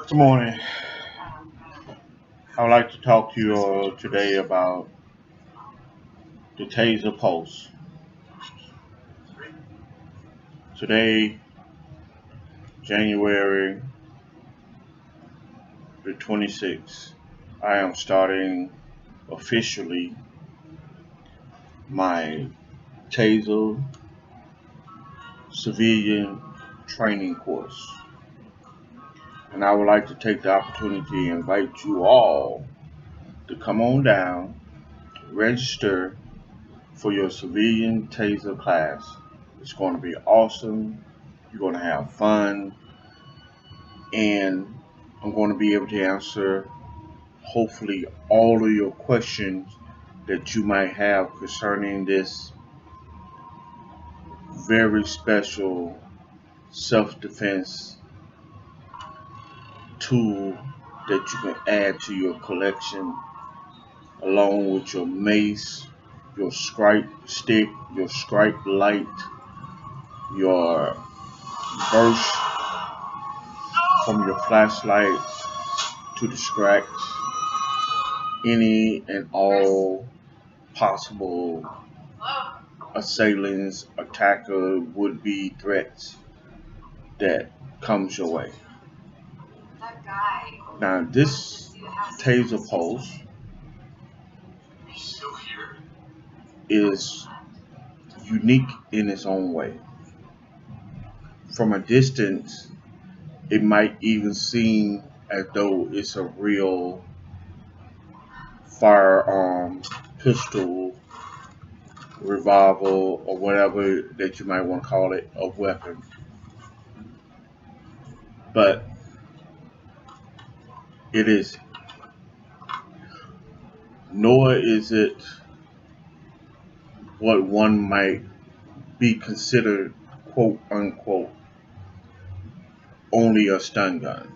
Good morning. I would like to talk to you today about the Taser Pulse. Today, January the 26th, I am starting officially my Taser civilian training course. And I would like to take the opportunity to invite you all to come on down, register for your civilian Taser class. It's going to be awesome. You're going to have fun. And I'm going to be able to answer hopefully all of your questions that you might have concerning this very special self defense tool that you can add to your collection along with your mace, your stripe stick, your stripe light, your burst from your flashlight to distract any and all possible assailants, attacker, would-be threats that comes your way. Now, this Taser Pulse is unique in its own way. From a distance, it might even seem as though it's a real firearm, pistol, revolver, or whatever that you might want to call it, a weapon. But it is, nor is it what one might be considered, quote unquote, only a stun gun.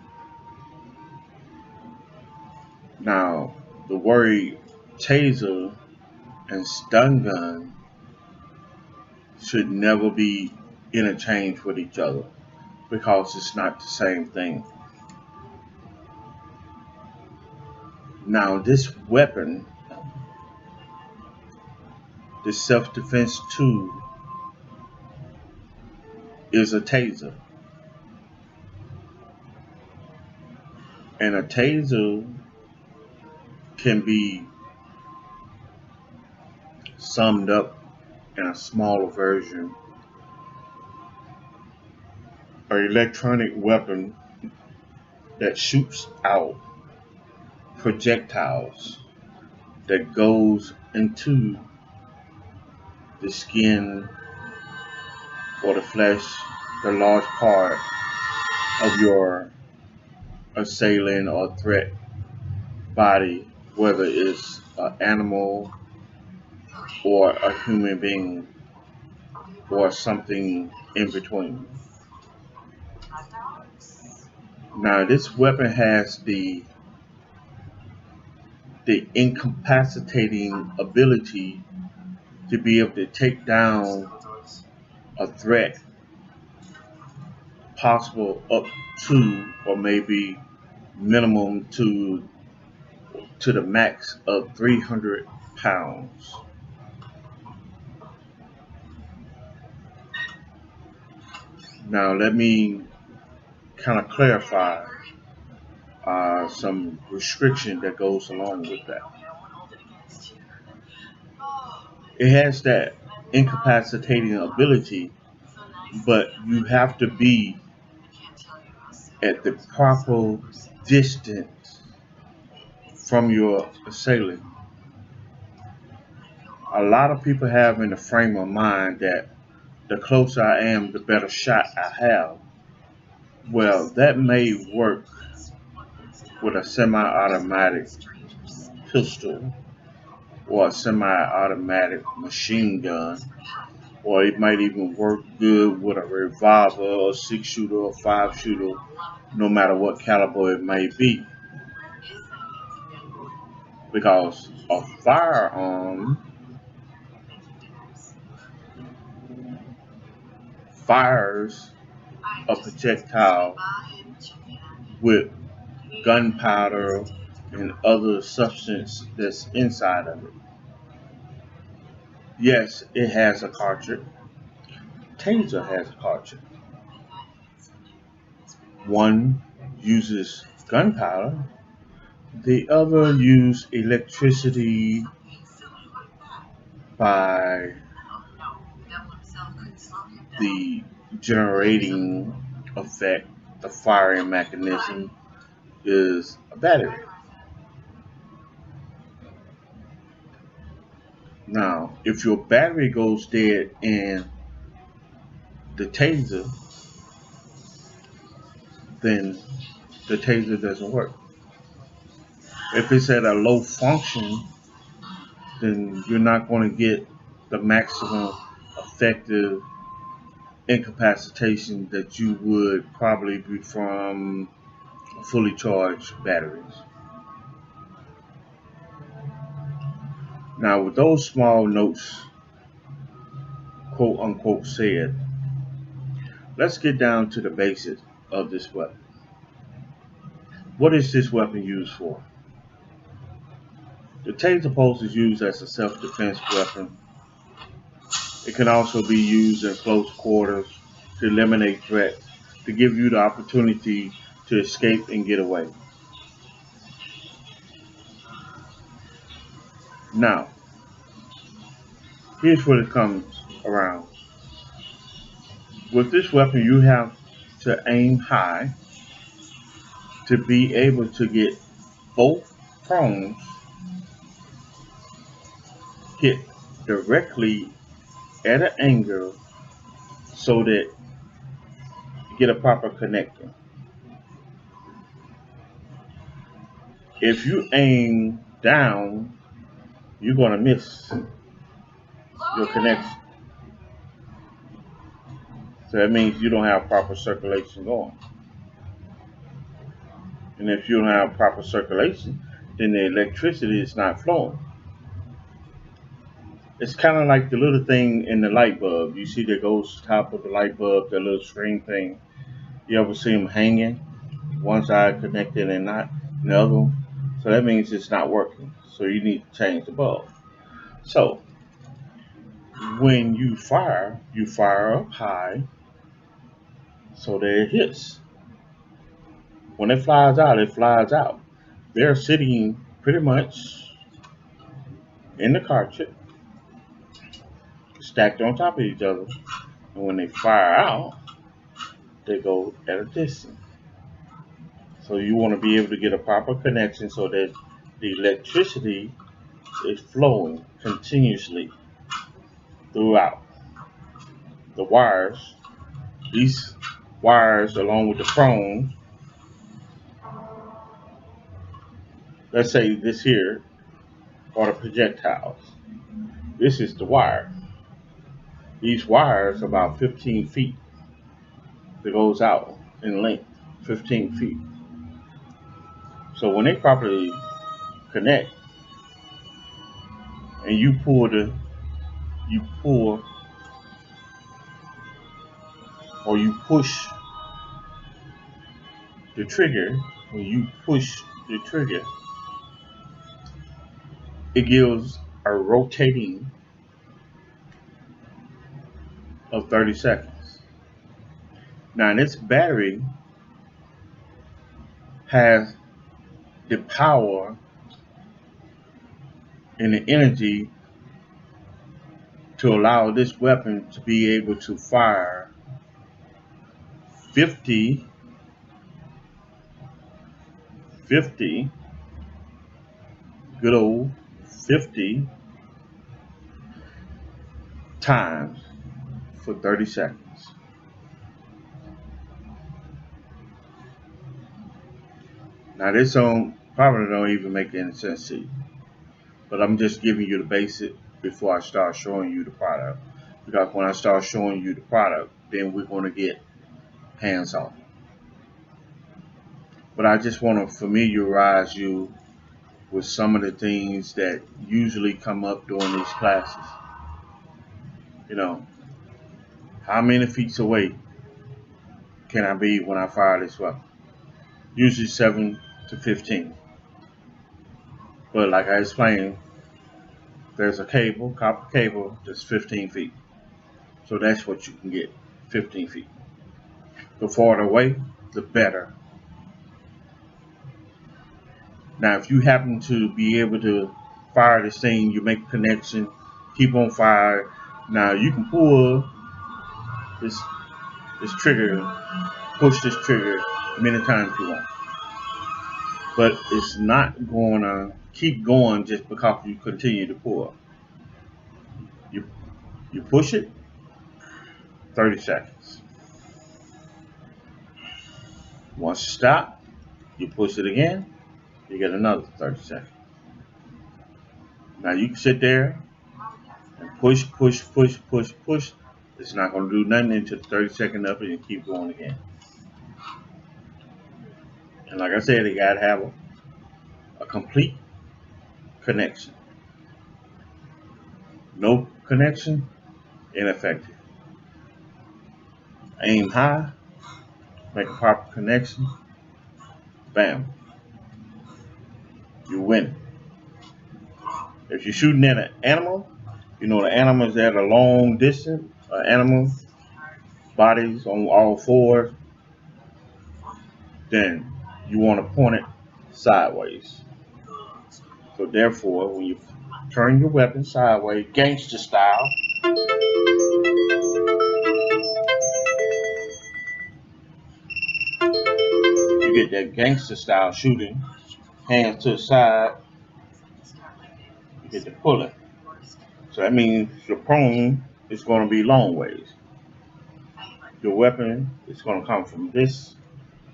Now, the word taser and stun gun should never be interchanged with each other because it's not the same thing. Now, this weapon, this self defense tool, is a taser. And a taser can be summed up in a smaller version, an electronic weapon that shoots out projectiles that goes into the skin or the flesh, the large part of your assailant or threat body, whether it's an animal or a human being or something in between. Now, this weapon has the incapacitating ability to be able to take down a threat possible up to or maybe minimum to the max of 300 pounds. Now let me kind of clarify some restriction that goes along with that. It has that incapacitating ability, but you have to be at the proper distance from your assailant. A lot of people have in the frame of mind that the closer I am, the better shot I have. Well, that may work with a semi automatic pistol or a semi automatic machine gun, or it might even work good with a revolver, a six shooter, or five shooter, no matter what caliber it may be. Because a firearm fires a projectile with gunpowder and other substance that's inside of it. Yes, it has a cartridge. Taser has a cartridge. One uses gunpowder, the other uses electricity by the generating effect. The firing mechanism is a battery. Now, if your battery goes dead in the taser, then the taser doesn't work. If it's at a low function, then you're not going to get the maximum effective incapacitation that you would probably be from fully charged batteries. Now, with those small notes, quote unquote, said, let's get down to the basics of this weapon. What is this weapon used for? The Taser Pulse is used as a self defense weapon. It can also be used in close quarters to eliminate threats, to give you the opportunity to escape and get away. Now, here's what it comes around. With this weapon, you have to aim high to be able to get both prongs hit directly at an angle so that you get a proper connection. If you aim down, you're going to miss your connection. So that means you don't have proper circulation going. And if you don't have proper circulation, then the electricity is not flowing. It's kind of like the little thing in the light bulb. You see that goes top of the light bulb, that little string thing. You ever see them hanging? One side connected and not the other one. So that means it's not working. So you need to change the bulb. So when you fire up high so that it hits. When it flies out, it flies out. They're sitting pretty much in the cartridge, stacked on top of each other. And when they fire out, they go at a distance. So you want to be able to get a proper connection so that the electricity is flowing continuously throughout the wires. These wires, along with the prongs, let's say this here are the projectiles. This is the wire. These wires are about 15 feet that goes out in length, 15 feet. So when they properly connect and you pull or you push the trigger, when you push the trigger, it gives a rotating of 30 seconds. Now this battery has the power and the energy to allow this weapon to be able to fire 50, 50, good old 50 times for 30 seconds. Now this song probably don't even make any sense to you, but I'm just giving you the basic before I start showing you the product. Because when I start showing you the product, then we're going to get hands on. But I just want to familiarize you with some of the things that usually come up during these classes. You know, how many feet away can I be when I fire this weapon? Usually 7 to 15. But like I explained, there's a cable, copper cable, that's 15 feet. So that's what you can get, 15 feet. The farther away, the better. Now, if you happen to be able to fire this thing, you make a connection, keep on fire. Now you can pull this trigger, push this trigger many times you want, but it's not going to keep going just because you continue to pull. You you push it, 30 seconds. Once you stop, you push it again, you get another 30 seconds. Now you can sit there and push, push, push, push, push. It's not going to do nothing until the 30-second up and you keep going again. And like I said, they got to have a complete connection. No connection, ineffective. Aim high, make a proper connection, bam, you win. If you're shooting at an animal, you know the animal is at a long distance, animal bodies on all fours, then you want to point it sideways. So therefore, when you turn your weapon sideways, gangster style, you get that gangster style shooting, hands to the side, you get the pulling. So that means your prone is going to be long ways. Your weapon is going to come from this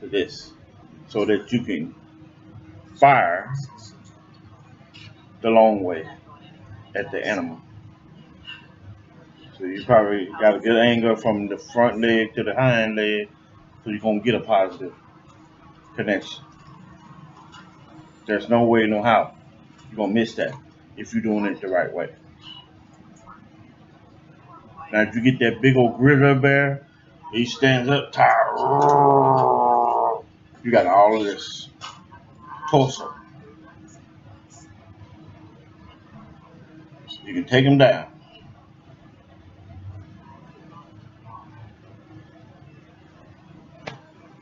to this so that you can fire the long way at the animal. So you probably got a good angle from the front leg to the hind leg, so you're going to get a positive connection. There's no way, no how. You're going to miss that if you're doing it the right way. Now, if you get that big old grizzly bear, he stands up, tired. You got all of this torso. You can take him down.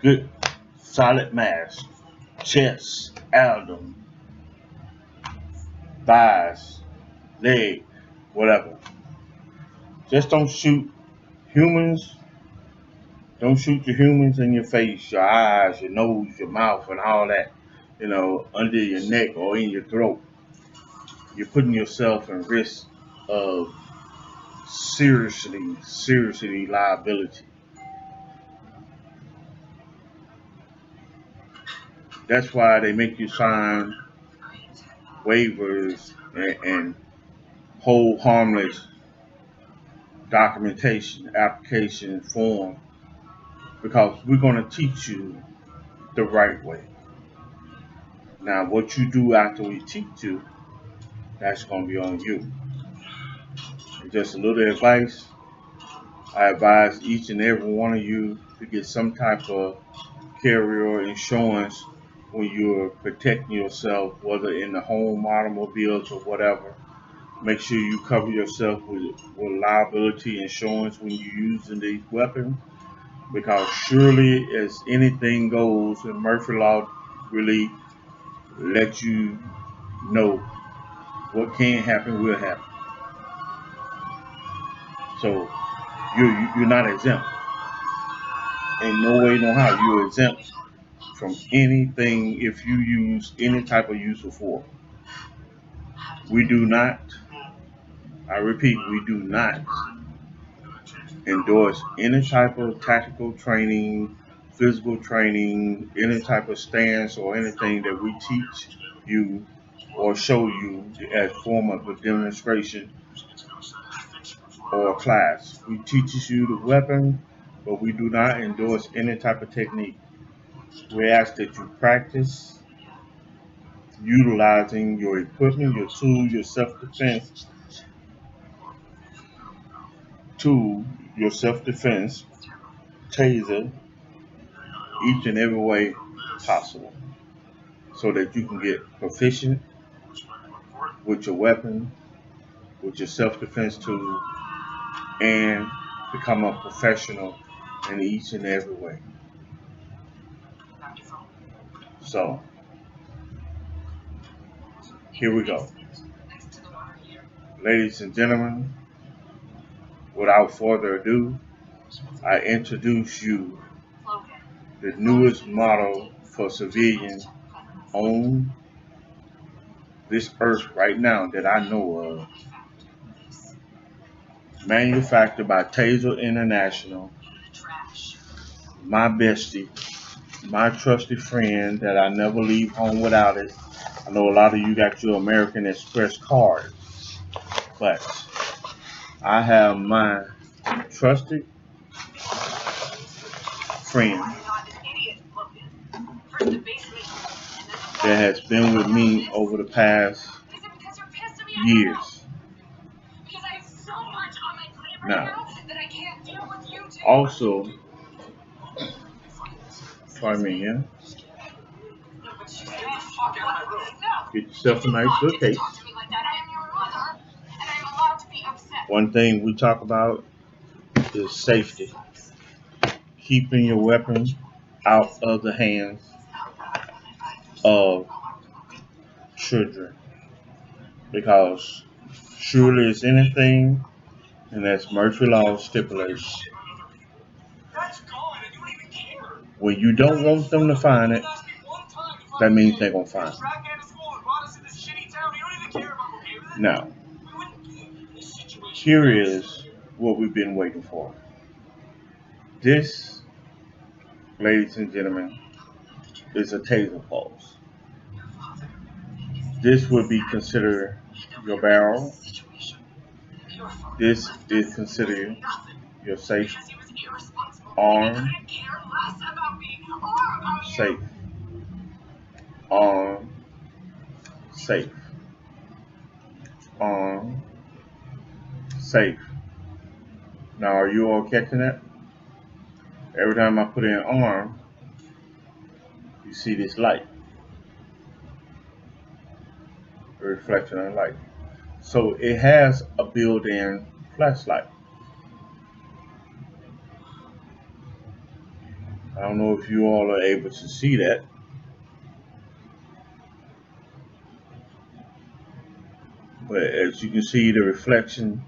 Good, solid mass. Chest, abdomen, thighs, leg, whatever. Just don't shoot humans. Don't shoot the humans in your face, your eyes, your nose, your mouth, and all that. Under your neck or in your throat. You're putting yourself in risk of seriously liability. That's why they make you sign waivers and hold harmless documentation, application form, because we're going to teach you the right way. Now, what you do after we teach you, that's going to be on you. And just a little advice, I advise each and every one of you to get some type of carrier insurance when you're protecting yourself, whether in the home, automobiles, or whatever. Make sure you cover yourself with liability insurance when you're using these weapons, because surely as anything goes, and Murphy Law really lets you know what can happen will happen. So you're not exempt. In no way, no how, you're exempt from anything if you use any type of use of force. We do not, I repeat, we do not endorse any type of tactical training, physical training, any type of stance or anything that we teach you or show you as form of a demonstration or a class. We teach you the weapon, but we do not endorse any type of technique. We ask that you practice utilizing your equipment, your tools, your self-defense tool, your self-defense, taser, each and every way possible. so that you can get proficient with your weapon, with your self-defense tool, and become a professional in each and every way. So, here we go. Ladies and gentlemen, without further ado, I introduce you the newest model for civilians on this earth right now that I know of. Manufactured by Taser International, my bestie, my trusted friend that I never leave home without it. I know a lot of you got your American Express card, but I have my trusted friend that has been with me over the past years. Now, also, pardon me, yeah? Get yourself a nice little cake. One thing we talk about is safety. Keeping your weapon out of the hands of children. Because surely as anything, and as Murphy Law stipulates, when you don't want them to find it, that means they're going to find it. Now, here is what we've been waiting for. This, ladies and gentlemen, is a Taser Pulse. This would be considered your barrel. This is considered your safe arm. Safe. Arm. Safe. Arm. Safe. Now, are you all catching that? Every time I put in arm, you see this light. A reflection of light. So it has a built-in flashlight. I don't know if you all are able to see that. But as you can see the reflection,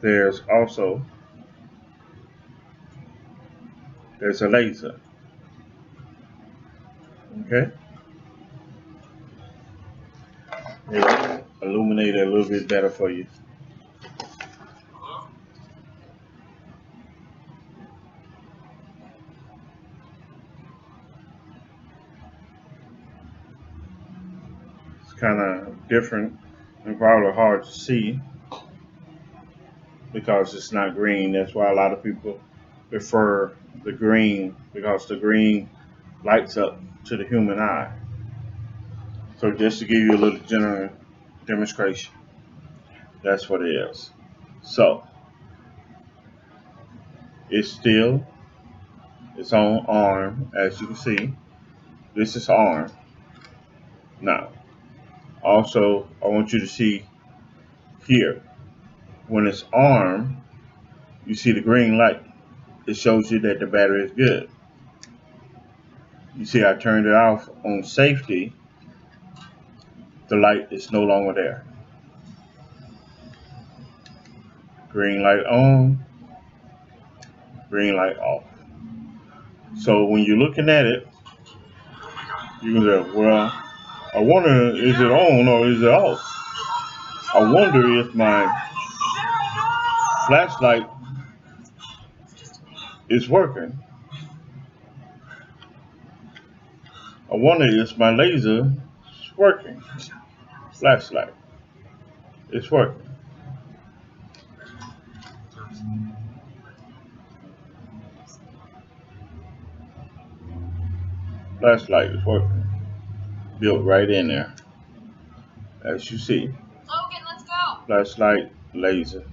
there's a laser. Okay? It'll illuminate it a little bit better for you. It's kind of different and probably hard to see because it's not green. That's why a lot of people prefer the green, because the green lights up to the human eye. So just to give you a little general demonstration, that's what it is. So it's on arm, as you can see. This is arm. Now, also, I want you to see here, when it's arm, you see the green light. It shows you that the battery is good. You see I turned it off on safety. The light is no longer there. Green light on, green light off. So when you're looking at it, you can say, well, I wonder, is it on or is it off? I wonder if my flashlight is working. I wonder if my laser is working. Flashlight. It's working. Flashlight is working. Built right in there. As you see. Logan, let's go. Flashlight, laser.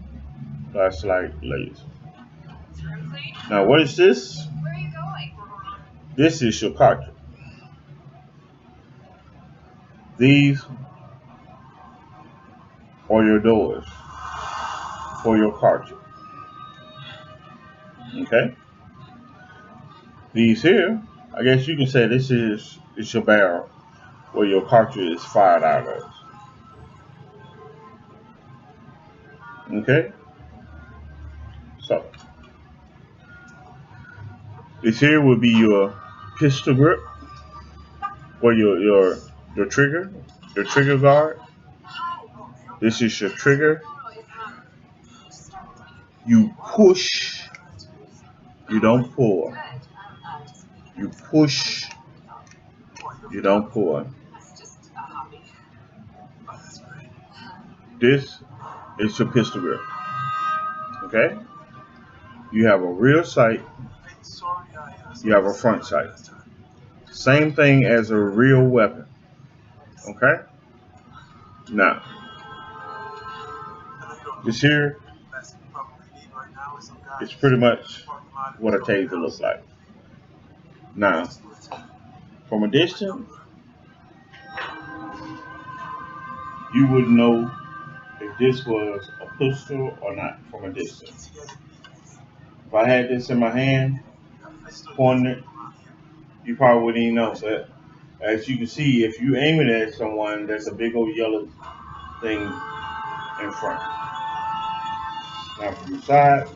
Flashlight, laser. Now what is this? Where are you going? This is your cartridge. These are your doors for your cartridge. Okay? These here, I guess you can say this is your barrel where your cartridge is fired out of. Okay? So this here will be your pistol grip or your trigger guard. This is your trigger. You push, you don't pull. You push, you don't pull. This is your pistol grip. Okay? You have a rear sight, you have a front sight. Same thing as a real weapon. Okay? Now, this here is pretty much what a taser looks like. Now, from a distance, you would know if this was a pistol or not from a distance. If I had this in my hand, pointing it, you probably wouldn't even know. But as you can see, if you aim it at someone, there's a big old yellow thing in front. Now from the side,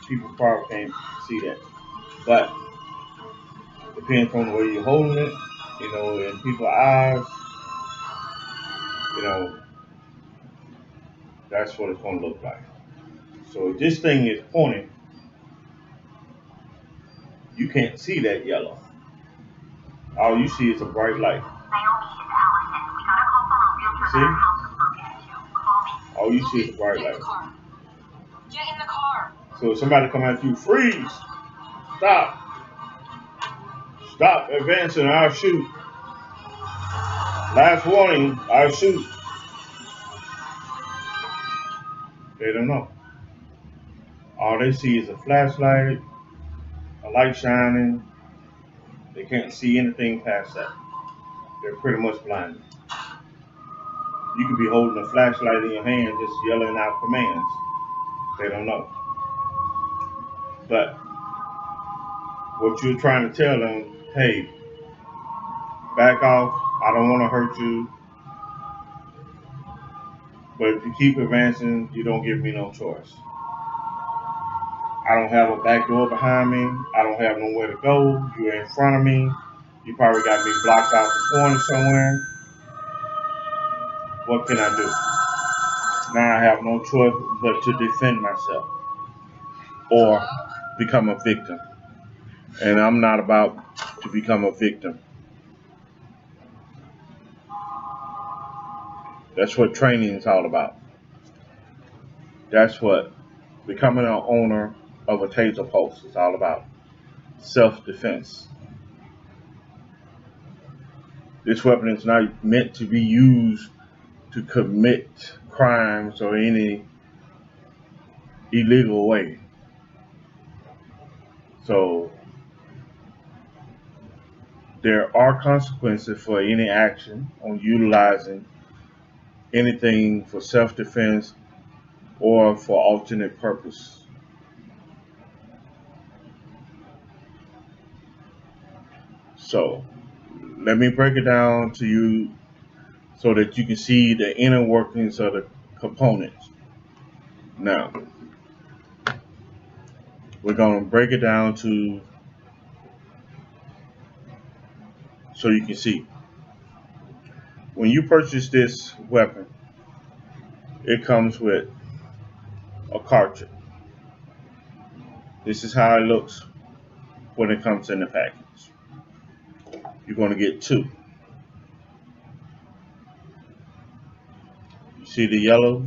people probably can't see that. But depends on the way you're holding it, in people's eyes, you know, that's what it's gonna look like. So if this thing is pointing, you can't see that yellow. All you see is a bright light. You see? All you see is a bright light. Get in the car. So if somebody come at you, freeze, stop, stop advancing, I'll shoot. Last warning, I'll shoot. They don't know. All they see is a flashlight, a light shining. They can't see anything past that. They're pretty much blinded. You could be holding a flashlight in your hand just yelling out commands. They don't know. But what you're trying to tell them, hey, back off, I don't want to hurt you. But if you keep advancing, you don't give me no choice. I don't have a back door behind me. I don't have nowhere to go. You're in front of me. You probably got me blocked out the corner somewhere. What can I do? Now I have no choice but to defend myself or become a victim. And I'm not about to become a victim. That's what training is all about. That's what becoming an owner of a Taser Pulse is all about. Self-defense. This weapon is not meant to be used to commit crimes or any illegal way. So there are consequences for any action on utilizing anything for self-defense or for alternate purpose. So let me break it down to you so that you can see the inner workings of the components. Now, we're going to break it down to so you can see. When you purchase this weapon, it comes with a cartridge. This is how it looks when it comes in the package. You're going to get two. You see the yellow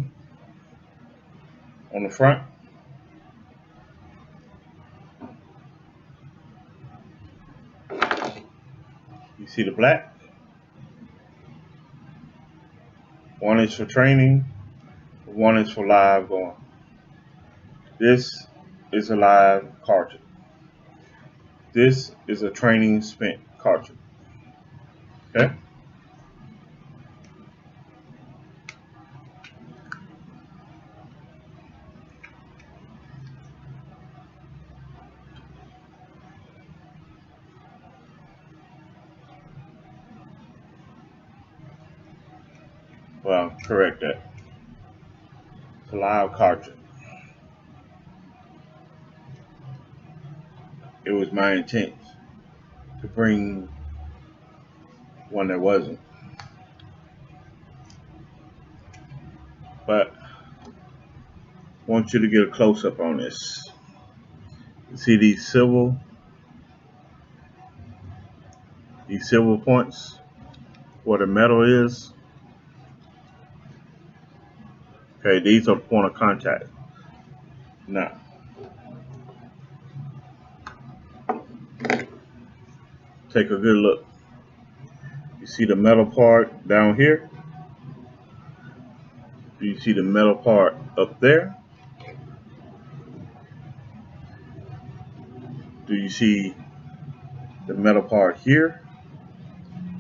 on the front? You see the black? One is for training, one is for live going. This is a live cartridge. This is a training spent cartridge. Okay? Well, correct that. It's a live cartridge. It was my intent to bring one that wasn't. But I want you to get a close up on this. You see these silver points where the metal is? Okay, these are point of contact. Now, take a good look. You see the metal part down here? Do you see the metal part up there? Do you see the metal part here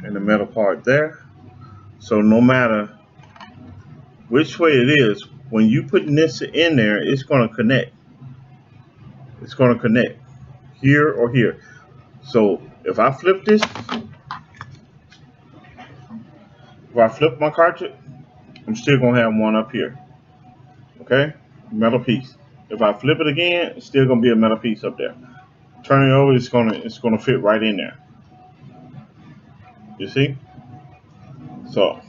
and the metal part there? So no matter which way it is, when you putting this in there, it's going to connect. It's going to connect here or here. So if I flip this, if I flip my cartridge, I'm still going to have one up here. Okay? Metal piece. If I flip it again, it's still going to be a metal piece up there. Turn it over, it's gonna fit right in there. You see? So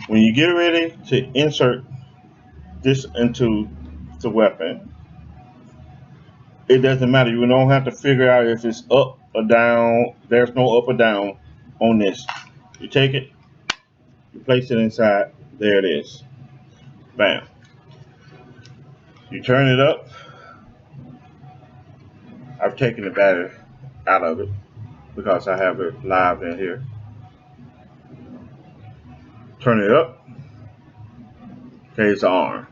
when you get ready to insert this into the weapon, it doesn't matter. You don't have to figure out if it's up or down. There's no up or down on this. You take it, you place it inside. There it is. Bam. You turn it up. I've taken the battery out of it because I have it live in here. Turn it up. Okay, it's on.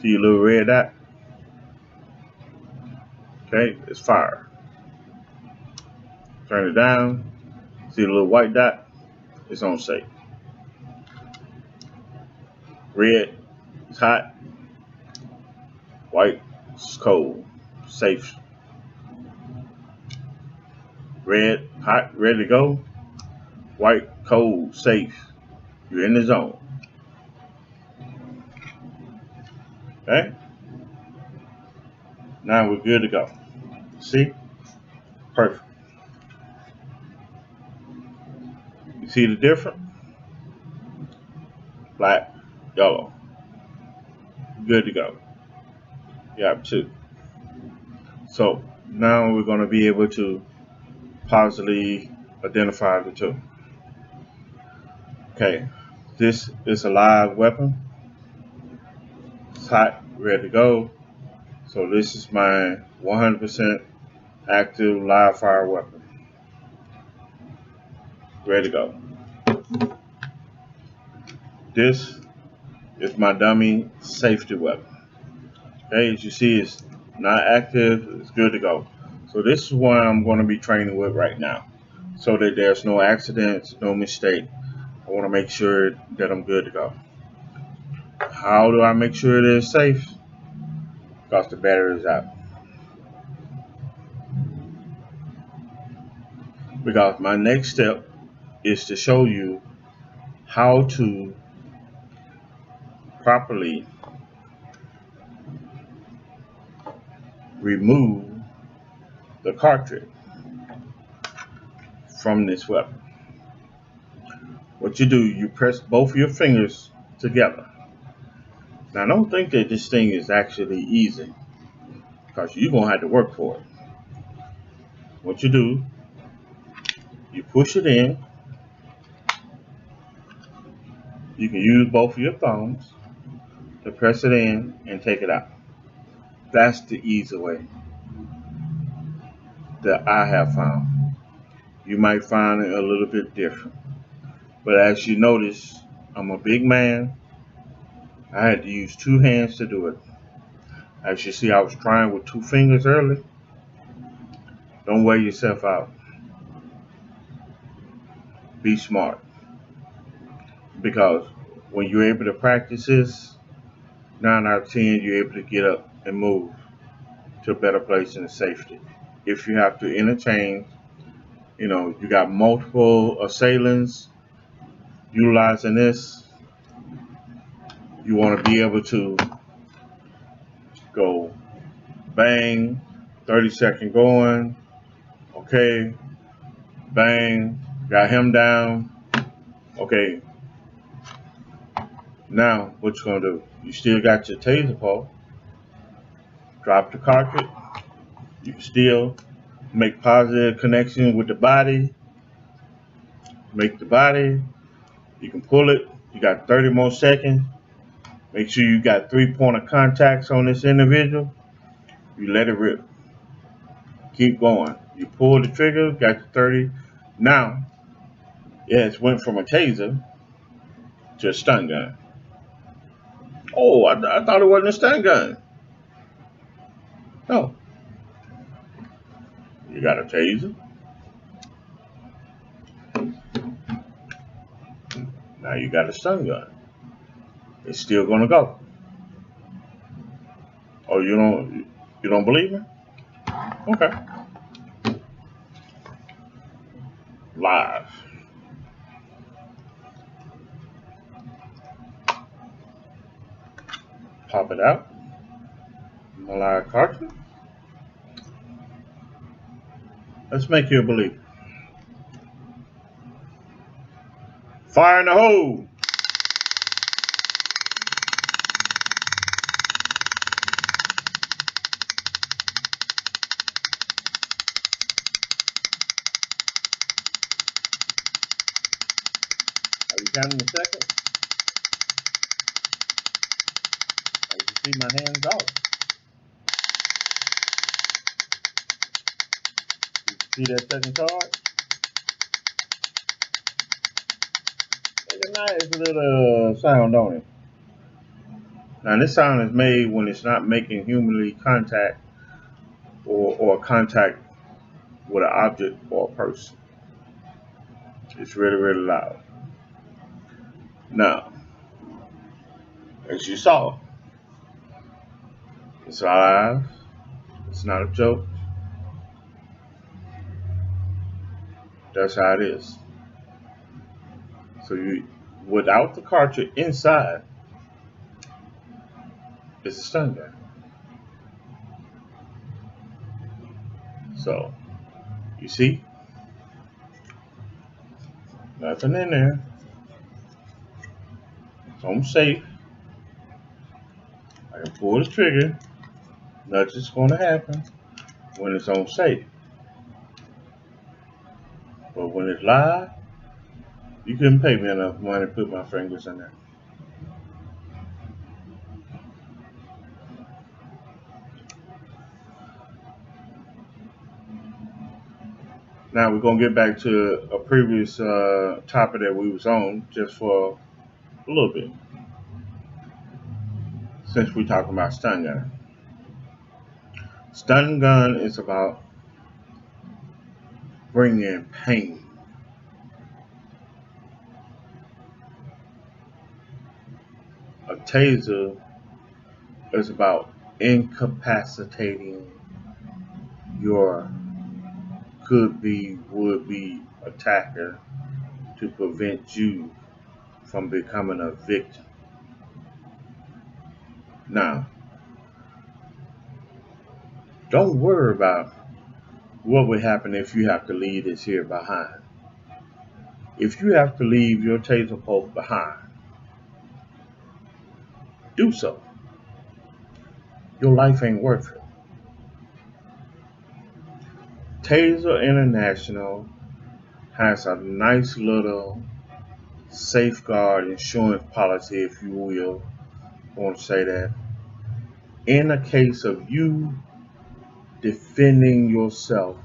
See a little red dot? Okay, it's fire. Turn it down. See the little white dot? It's on safe. Red, it's hot. White, it's cold. Safe. Red, hot, ready to go. White, cold, safe. You're in the zone. Okay? Now we're good to go. See? Perfect. You see the difference? Black, yellow. Good to go. You have two. So now we're going to be able to positively identify the two. Okay, this is a live weapon. It's hot, ready to go. So this is my 100% active live fire weapon. Ready to go. This is my dummy safety weapon. Okay, as you see, it's not active. It's good to go. So this is what I'm going to be training with right now, so that there's no accidents, no mistake. I want to make sure that I'm good to go. How do I make sure it is safe? Because the battery is out. Because my next step is to show you how to properly remove the cartridge from this weapon. What you do, you press both your fingers together. Now, don't think that this thing is actually easy, because you're going to have to work for it. What you do, you push it in. You can use both of your thumbs to press it in and take it out. That's the easy way that I have found. You might find it a little bit different. But as you notice, I'm a big man. I had to use two hands to do it. As you see, I was trying with two fingers early. Don't wear yourself out. Be smart. Because when you're able to practice this, 9 out of 10, you're able to get up and move to a better place in safety. If you have to interchange, you got multiple assailants, utilizing this, you want to be able to go bang, 30-second going, okay, bang, got him down, okay. Now, what you gonna do? You still got your taser pulse, drop the cartridge, you can still make positive connection with the body, make the body, you can pull it, you got 30 more seconds, make sure you got 3 point of contacts on this individual, you let it rip, keep going. You pull the trigger, got the 30. Now, it's went from a taser to a stun gun. Oh, I thought it wasn't a stun gun. No, you got a taser. Now you got a stun gun. It's still gonna go. Oh, you don't believe me? Okay. Live. Pop it out. My live cartridge. Let's make you a believer. Fire in the hole. Are you counting the second? As you see, my hands off. You see that second card? Make a nice little sound, don't it? Now this sound is made when it's not making humanly contact or contact with an object or a person. It's really, really loud. Now, as you saw, it's live. It's not a joke. That's how it is. So you, without the cartridge inside, it's a stun gun. So you see, nothing in there. It's home safe. I can pull the trigger. Nothing's going to happen when it's on safe. But when it's live, you couldn't pay me enough money to put my fingers in there. Now we're gonna get back to a previous topic that we was on just for a little bit, since we're talking about stun gun. Stun gun is about bringing pain. A taser is about incapacitating your could be, would be attacker to prevent you from becoming a victim. Now, don't worry about what would happen if you have to leave this here behind. If you have to leave your taser pulse behind, do so. Your life ain't worth it. Taser International has a nice little safeguard insurance policy, if you will, want to say that. In the case of you defending yourself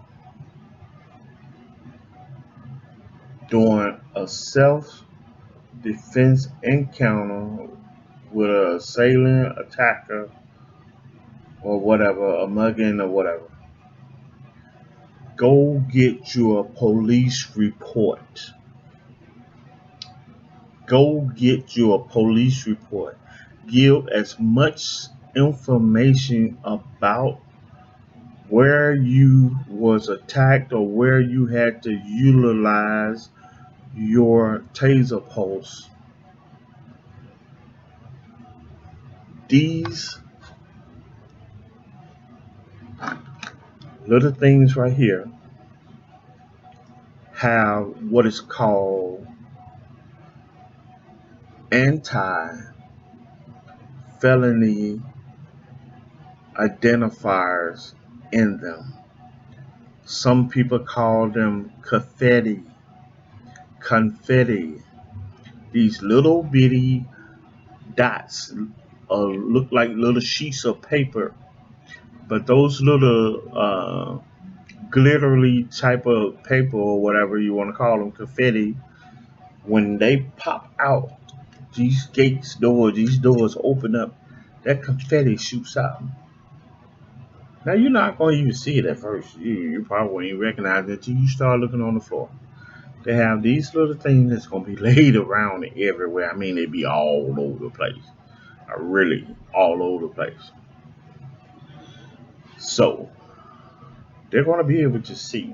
during a self-defense encounter with an assailant, attacker, or whatever, a mugging or whatever, go get you a police report. Go get you a police report. Give as much information about where you was attacked or where you had to utilize your Taser Pulse, these little things right here have what is called anti felony identifiers in them. Some people call them confetti. These little bitty dots look like little sheets of paper, but those little glittery type of paper or whatever you want to call them, confetti, when they pop out, these doors open up, that confetti shoots out. Now you're not going to even see it at first. You probably won't even recognize it until you start looking on the floor. They have these little things that's going to be laid around everywhere. I mean, they be all over the place. Really all over the place. So they're going to be able to see.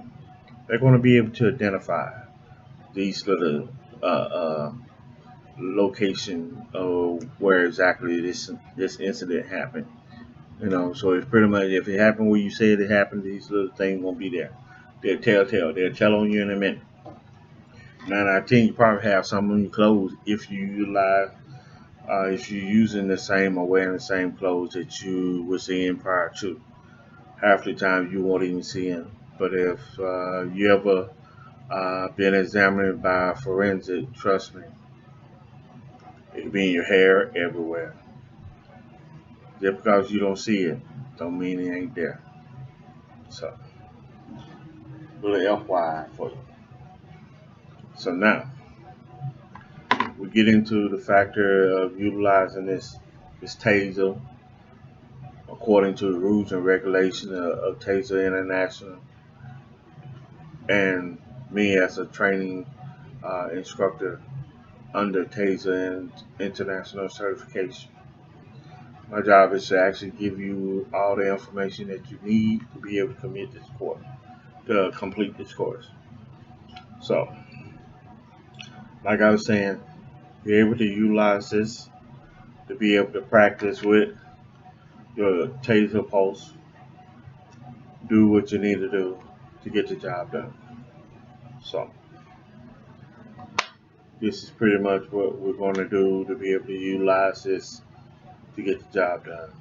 They're going to be able to identify these little location of where exactly this incident happened. So it's pretty much if it happened where you said it happened, these little things won't be there. They'll tell. They'll tell on you in a minute. 9 out of 10, you probably have some on your clothes if you utilize, if you're using the same or wearing the same clothes that you were seeing prior to. Half the time you won't even see them. But if you ever been examined by forensic, trust me, it could be in your hair everywhere. Just because you don't see it, don't mean it ain't there. So, really FYI for you. So now we get into the factor of utilizing this taser according to the rules and regulations of Taser International, and me as a training instructor under Taser and International certification. My job is to actually give you all the information that you need to be able to complete this course. So, like I was saying, be able to utilize this to be able to practice with your Taser Pulse, do what you need to do to get the job done. So, this is pretty much what we're going to do to be able to utilize this to get the job done.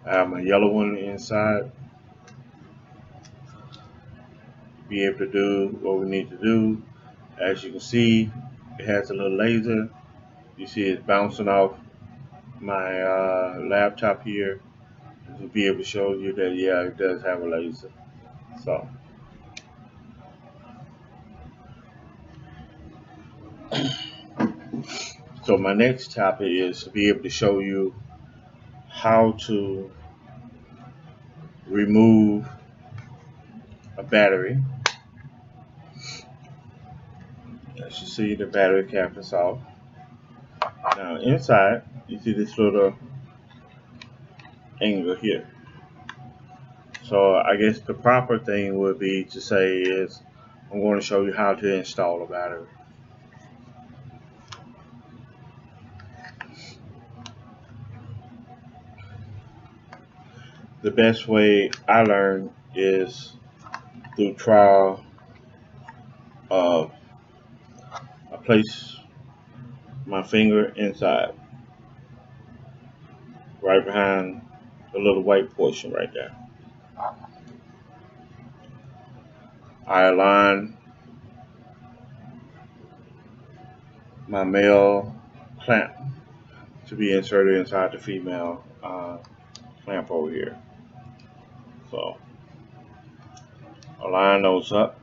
I have my yellow one inside, be able to do what we need to do. As you can see, it has a little laser. You see it's bouncing off my laptop here to be able to show you that, yeah, it does have a laser. So, so my next topic is to be able to show you how to remove a battery. As you see, the battery cap is off. Now inside, you see this little angle here. So I guess the proper thing would be to say is I'm going to show you how to install a battery. The best way I learned is through trial. I place my finger inside, right behind the little white portion right there. I align my male clamp to be inserted inside the female clamp over here. So align those up.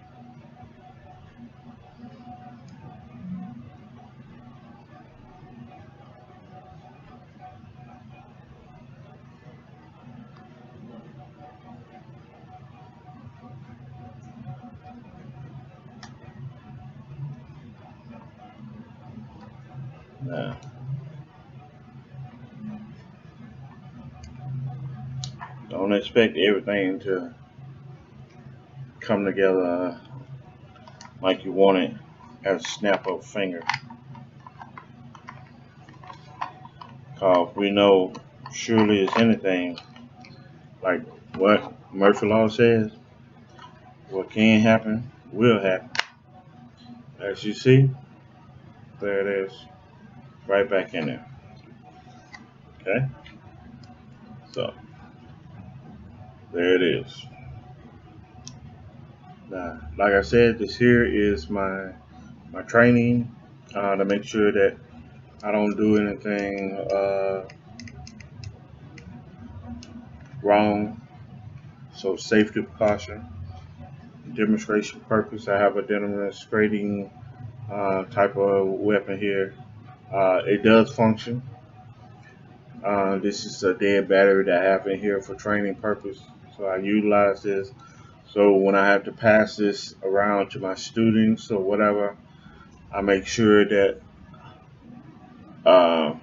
Now, don't expect everything to come together like you want it at a snap of a finger. Because we know surely as anything, like what Murphy Law says, what can happen will happen. As you see, there it is, right back in there. Okay, so there it is. Now, like I said, this here is my training to make sure that I don't do anything wrong. So safety precaution, demonstration purpose. I have a demonstrating type of weapon here. It does function. This is a dead battery that I have in here for training purpose. So I utilize this. So when I have to pass this around to my students or whatever, I make sure that uh,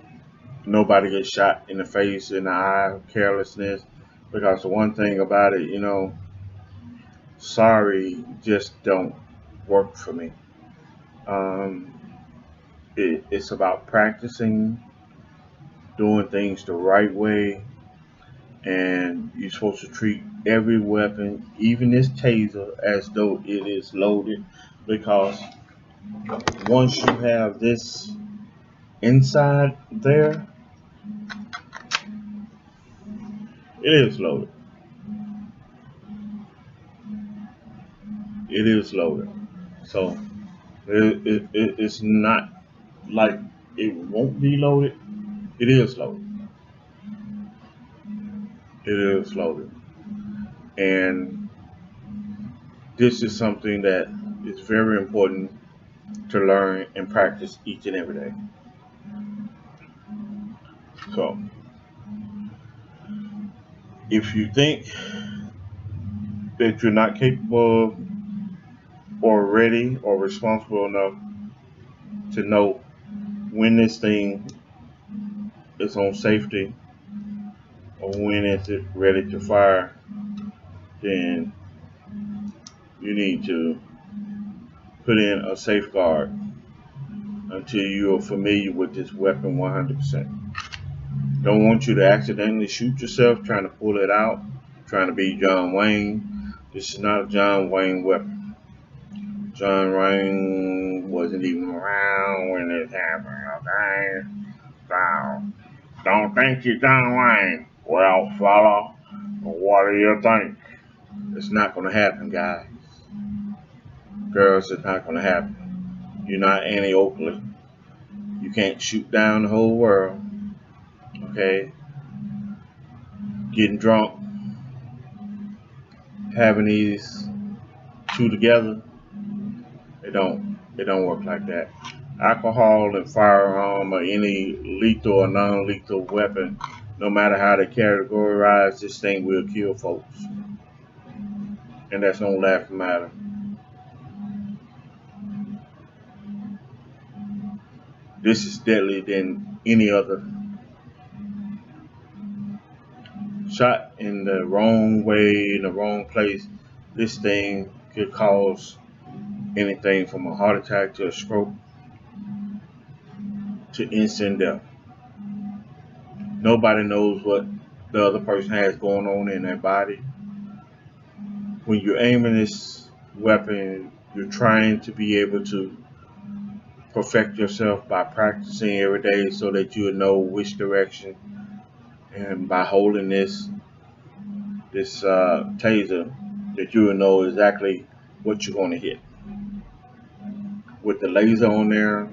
nobody gets shot in the face, in the eye, carelessness. Because the one thing about it, sorry just don't work for me. Um, it's about practicing, doing things the right way, and you're supposed to treat every weapon, even this taser, as though it is loaded. Because once you have this inside there, it is loaded. It is loaded. So it's not like it won't be loaded. It is loaded. It is loaded. And this is something that is very important to learn and practice each and every day. So if you think that you're not capable or ready or responsible enough to know when this thing is on safety or when it's ready to fire, then you need to put in a safeguard until you are familiar with this weapon 100%. Don't want you to accidentally shoot yourself trying to pull it out, trying to be John Wayne. This is not a John Wayne weapon. John Wayne wasn't even around when this happened, okay? So, don't think you're John Wayne. Well, fella, what do you think? It's not going to happen, guys. Girls, it's not going to happen. You're not Annie Oakley. You can't shoot down the whole world, okay? Getting drunk, having these two together, it don't work like that. Alcohol and firearm or any lethal or non-lethal weapon, no matter how they categorize, this thing will kill folks. And that's no laughing matter. This is deadly than any other. Shot in the wrong way, in the wrong place, this thing could cause anything from a heart attack to a stroke to instant death. Nobody knows what the other person has going on in their body. When you're aiming this weapon, you're trying to be able to perfect yourself by practicing every day so that you know which direction. And by holding this taser, that you will know exactly what you're going to hit. With the laser on there,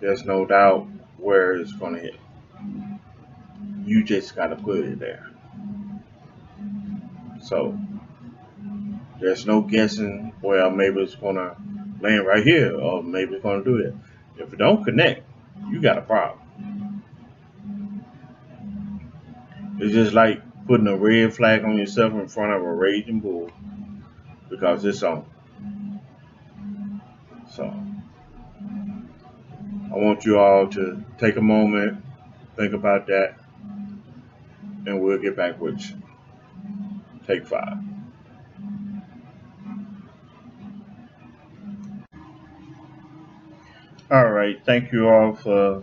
there's no doubt where it's going to hit. You just got to put it there. So there's no guessing. Well, maybe it's going to land right here, or maybe it's going to do that. If it don't connect, you got a problem. It's just like putting a red flag on yourself in front of a raging bull because it's on. So I want you all to take a moment, think about that, and we'll get back with you. Take 5. All right. Thank you all for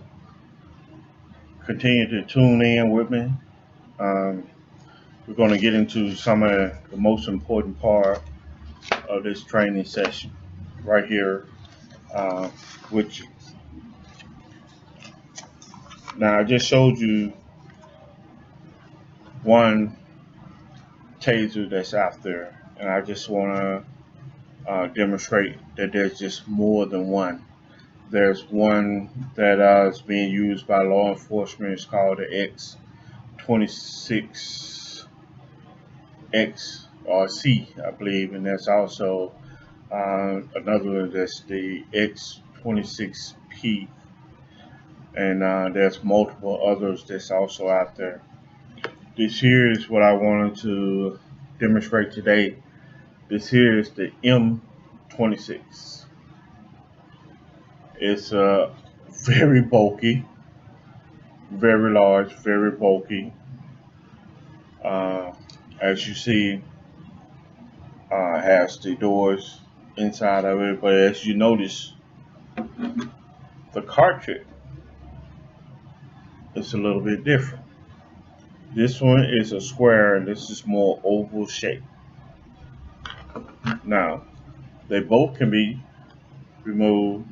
continuing to tune in with me. Um, we're going to get into some of the most important part of this training session right here, uh, which now I just showed you one taser that's out there, and I just want to demonstrate that there's just more than one. There's one that is being used by law enforcement. It's called the X26X or C, I believe, and there's also another one that's the X26P, and there's multiple others that's also out there. This here is what I wanted to demonstrate today. This here is the M26. It's very bulky, very large, very bulky. Uh, as you see, has the doors inside of it, but as you notice, the cartridge is a little bit different. This one is a square, and this is more oval shape. Now, they both can be removed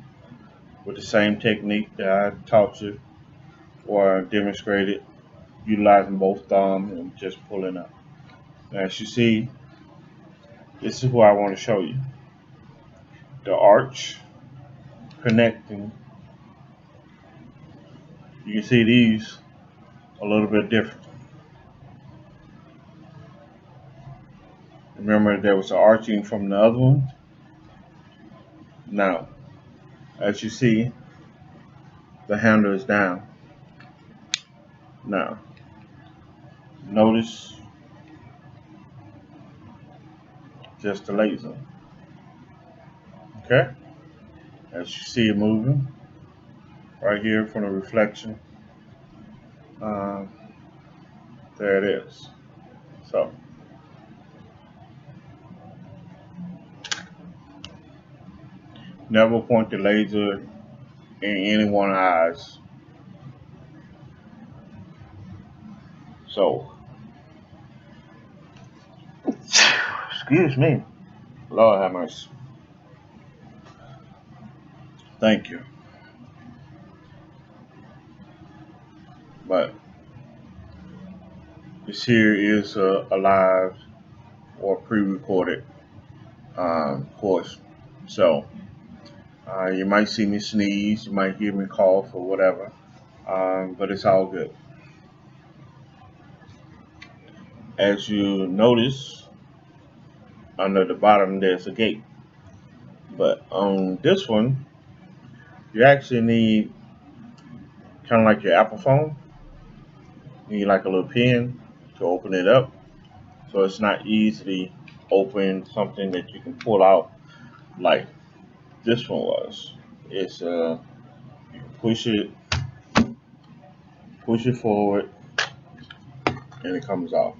with the same technique that I taught you or demonstrated, utilizing both thumbs and just pulling up. Now, as you see, this is what I want to show you. The arch connecting, you can see these a little bit different. Remember there was an arching from the other one? Now, as you see, the handle is down. Now, notice just the laser. Okay? As you see it moving, right here from the reflection, uh, there it is. So, never point the laser in anyone's eyes. So, excuse me. Lord have mercy. Thank you. But this here is a live or pre-recorded course. So, you might see me sneeze, you might hear me cough or whatever, but it's all good. As you notice, under the bottom there's a gate. But on this one, you actually need kind of like your Apple phone. You need like a little pin to open it up. So it's not easily open something that you can pull out like this one was. It's push it, push it forward, and it comes off.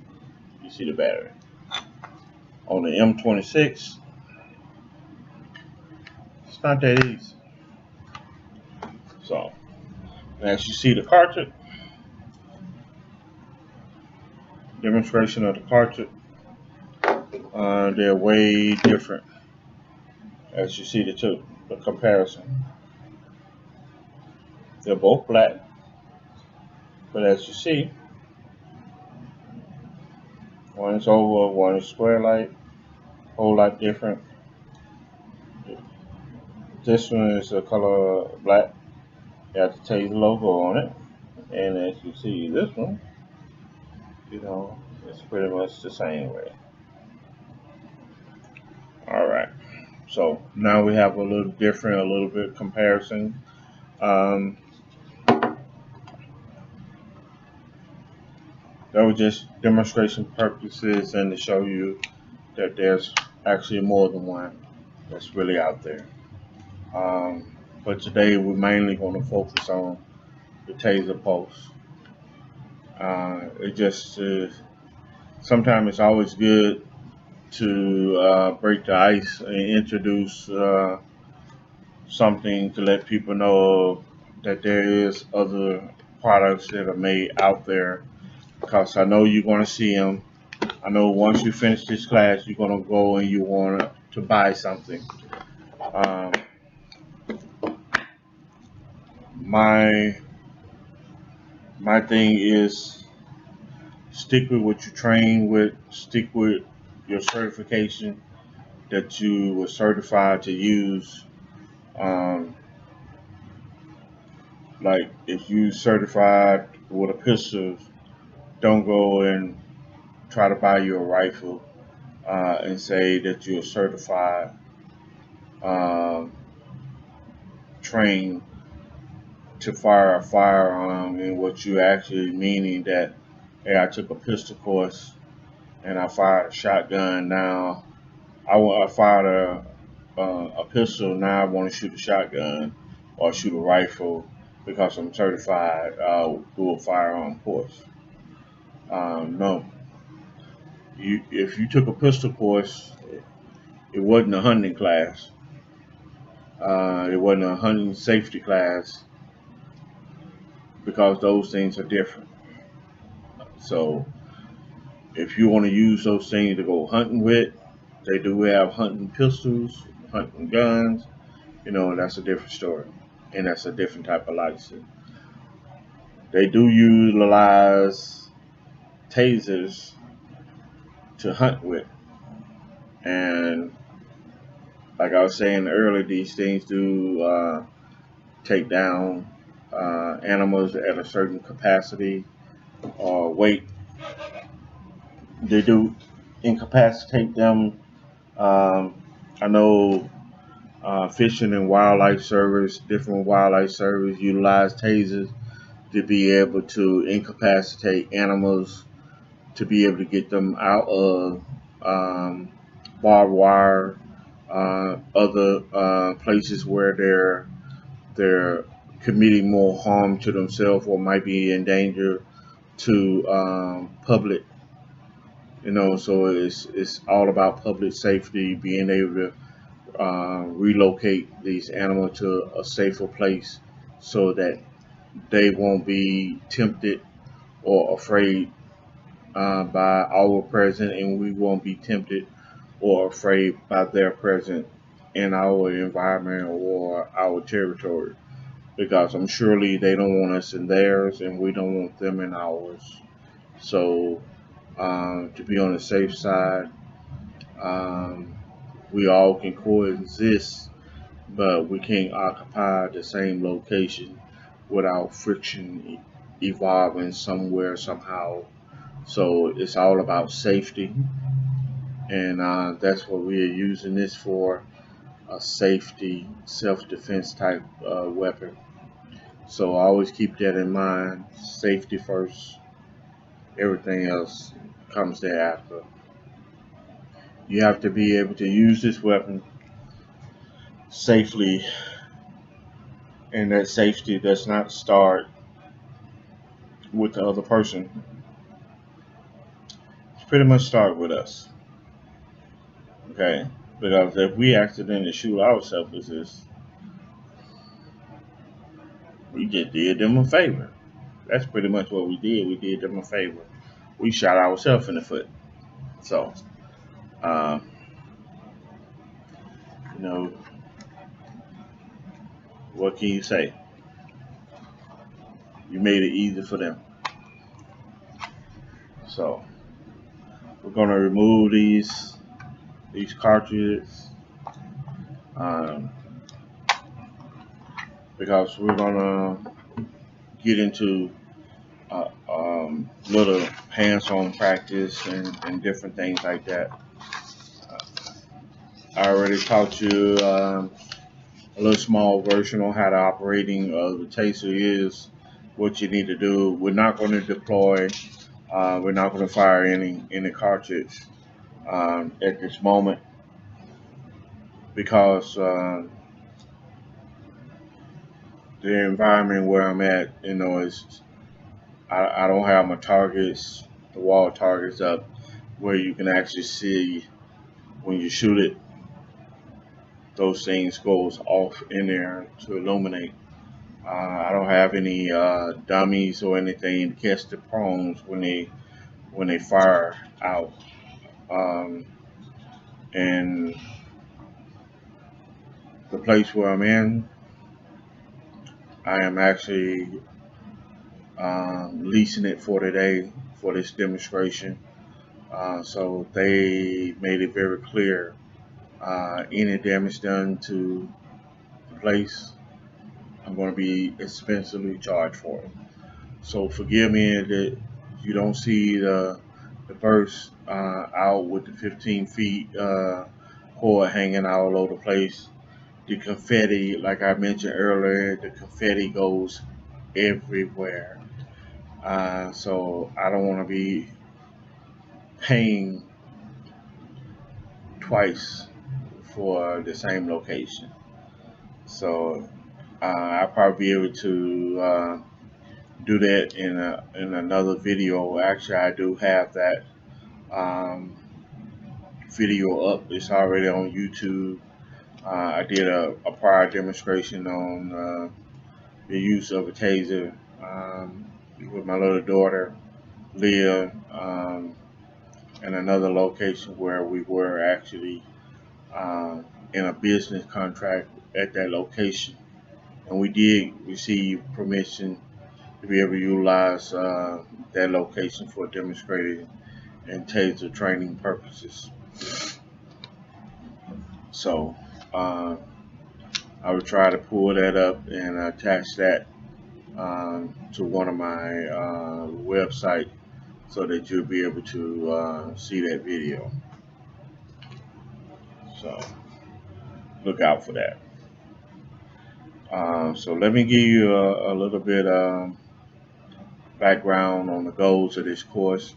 You see the battery. On the M26, it's not that easy. So, as you see the cartridge, demonstration of the cartridge, they're way different. As you see the two, the comparison. They're both black, but as you see, one is oval, one is square like, whole lot different. This one is the color black, got the Taser logo on it, and as you see this one, it's pretty much the same way. All right. So now we have a little different, a little bit comparison. Um, that was just demonstration purposes and to show you that there's actually more than one that's really out there. But today we're mainly going to focus on the Taser Pulse. It just sometimes it's always good to break the ice and introduce something to let people know that there is other products that are made out there, because I know you're going to see them. I know once you finish this class, you're going to go and you want to buy something. Um, my my thing is stick with what you train with, stick with your certification that you were certified to use. Um, like if you certified with a pistol, don't go and try to buy you a rifle and say that you're certified, um, trained to fire a firearm, and what you actually meaning that, hey, I took a pistol course and I fired a shotgun. Now I fired a pistol. Now I want to shoot a shotgun or shoot a rifle because I'm certified through a firearm course. No, if you took a pistol course, it wasn't a hunting class. It wasn't a hunting safety class because those things are different. So if you want to use those things to go hunting with, they do have hunting pistols, hunting guns. That's a different story, and that's a different type of license. They do utilize tasers to hunt with, and like I was saying earlier, these things do take down animals at a certain capacity or weight. They do incapacitate them. Um, I know Fishing and Wildlife Service, different wildlife service utilize tasers to be able to incapacitate animals, to be able to get them out of um, barbed wire, other places where they're committing more harm to themselves or might be in danger to public. So it's all about public safety, being able to relocate these animals to a safer place so that they won't be tempted or afraid by our presence, and we won't be tempted or afraid by their presence in our environment or our territory. Because I'm surely they don't want us in theirs, and we don't want them in ours. So to be on the safe side, um, we all can coexist, but we can't occupy the same location without friction evolving somewhere somehow. So it's all about safety, and that's what we are using this for, a safety, self-defense type weapon. So always keep that in mind. Safety first. Everything else comes thereafter. You have to be able to use this weapon safely, and that safety does not start with the other person. It's pretty much start with us. Okay? Because if we accidentally shoot ourselves with this, we just did them a favor. That's pretty much what we did. We did them a favor. We shot ourselves in the foot. So, uh, you know, what can you say? You made it easy for them. So, we're gonna remove these cartridges, um, because we're gonna get into little hands-on practice and different things like that. I already taught you a little small version on how the operating of the Taser is, what you need to do. We're not going to deploy. We're not going to fire any cartridge at this moment because the environment where I'm at, is I don't have my targets, the wall targets up where you can actually see when you shoot it. those things goes off in there to illuminate. I don't have any dummies or anything to catch the prongs when they fire out. Um, and the place where I'm in, I am actually leasing it for today for this demonstration. So they made it very clear any damage done to the place, I'm going to be expensively charged for it. So forgive me that you don't see the burst out with the 15 feet cord hanging out all over the place. The confetti, like I mentioned earlier, the confetti goes everywhere. So I don't want to be paying twice for the same location. So I'll probably be able to do that in another video. Actually, I do have that um, video up. It's already on YouTube. I did a prior demonstration on the use of a taser with my little daughter, Leah, in another location where we were actually in a business contract at that location. And we did receive permission to be able to utilize that location for demonstrating and taser training purposes. So uh, I would try to pull that up and attach that to one of my websites so that you'll be able to see that video. So look out for that. So let me give you a little bit background on the goals of this course.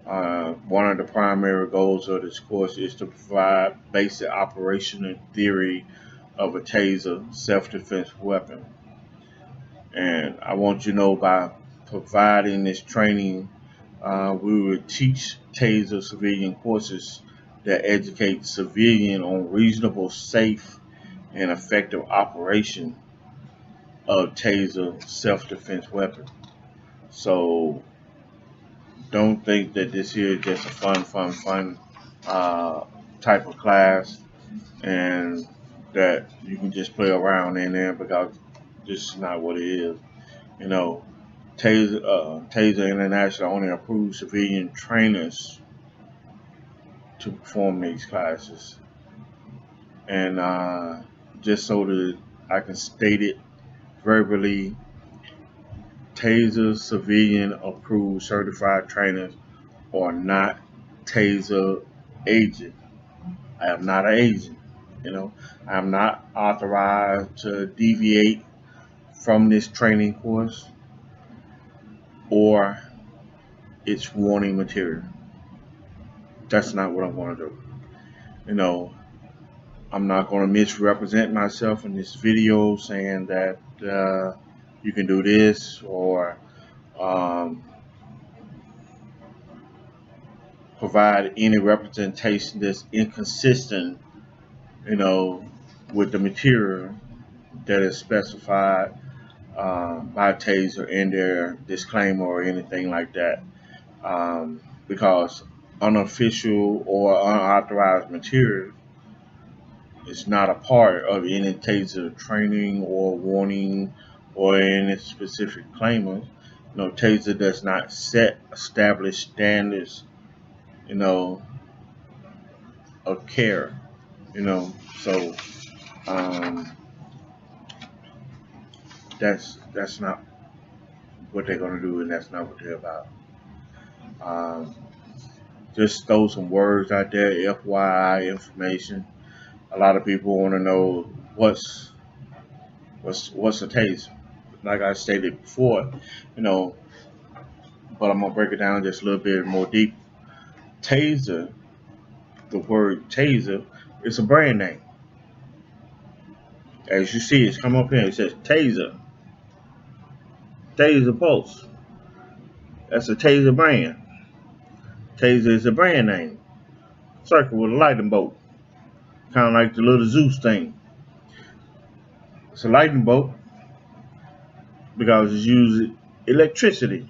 One of the primary goals of this course is to provide basic operational theory of a taser self-defense weapon. And I want you to know by providing this training, we will teach taser civilian courses that educate civilian on reasonable, safe, and effective operation of taser self-defense weapon. So don't think that this here is just a fun uh, type of class and that you can just play around in there, because this is not what it is. You know, Taser International only approves civilian trainers to perform these classes. And just so that I can state it verbally, Taser civilian approved certified trainers are not Taser agent. I am not an agent. You know, I am not authorized to deviate from this training course or its warning material. That's not what I want to do. You know, I'm not going to misrepresent myself in this video saying that you can do this or um, provide any representation that's inconsistent, you know, with the material that is specified by Taser in their disclaimer or anything like that. Because unofficial or unauthorized material is not a part of any Taser training or warning or any specific claimers. You know, Taser does not set established standards, you know, of care, you know. So um, that's not what they're gonna do, and that's not what they're about. Um, just throw some words out there, FYI information. A lot of people want to know what's a taser. Like I stated before, you know, but I'm gonna break it down just a little bit more deep. Taser, the word taser, is a brand name. As you see, it's come up here. It says Taser, Taser Pulse. That's a Taser brand. Taser is a brand name. Circle with a lightning bolt. kind of like the little Zeus thing. It's a lightning bolt because it's using electricity.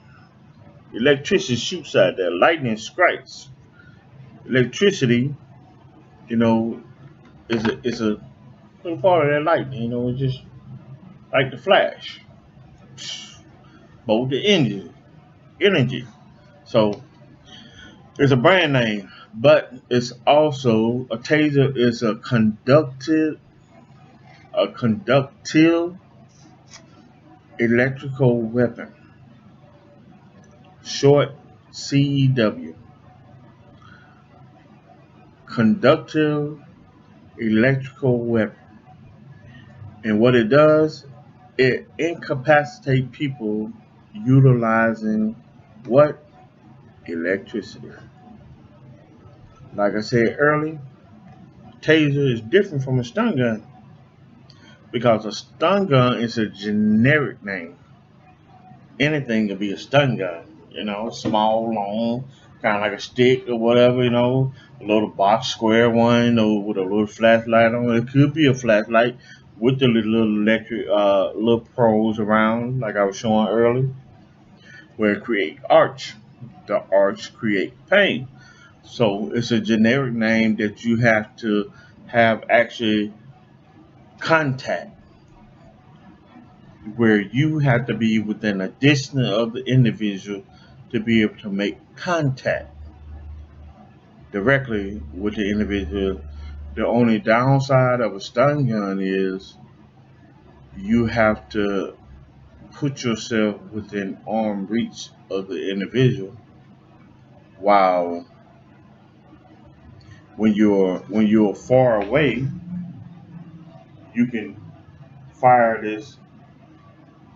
Electricity shoots out there. Lightning strikes. Electricity, you know, is a little part of that lightning. It's just like the flash. Bolt the engine, energy. So it's a brand name, but it's also a taser is a conductive electrical weapon. Short CEW. Conductive electrical weapon. And what it does, it incapacitates people utilizing what? Electricity. Like I said earlier, taser is different from a stun gun because a stun gun is a generic name. Anything can be a stun gun. Small, long, kind of like a stick or whatever. A little box square one, with a little flashlight on it. It could be a flashlight with the little electric, little pros around, like I was showing earlier, where it create arch. The arch create pain. So it's a generic name that you have to have actually contact, where you have to be within a distance of the individual to be able to make contact directly with the individual. The only downside of a stun gun is you have to put yourself within arm reach of the individual, while when you're far away, you can fire this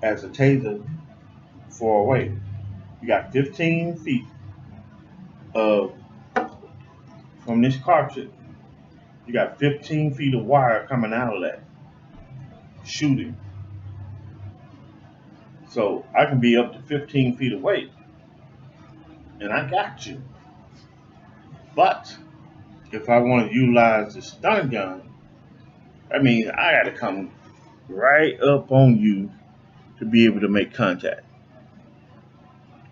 as a taser far away. You got 15 feet of from this cartridge. You got 15 feet of wire coming out of that shooting. So I can be up to 15 feet away and I got you. But if I want to utilize the stun gun, that means I got to come right up on you to be able to make contact.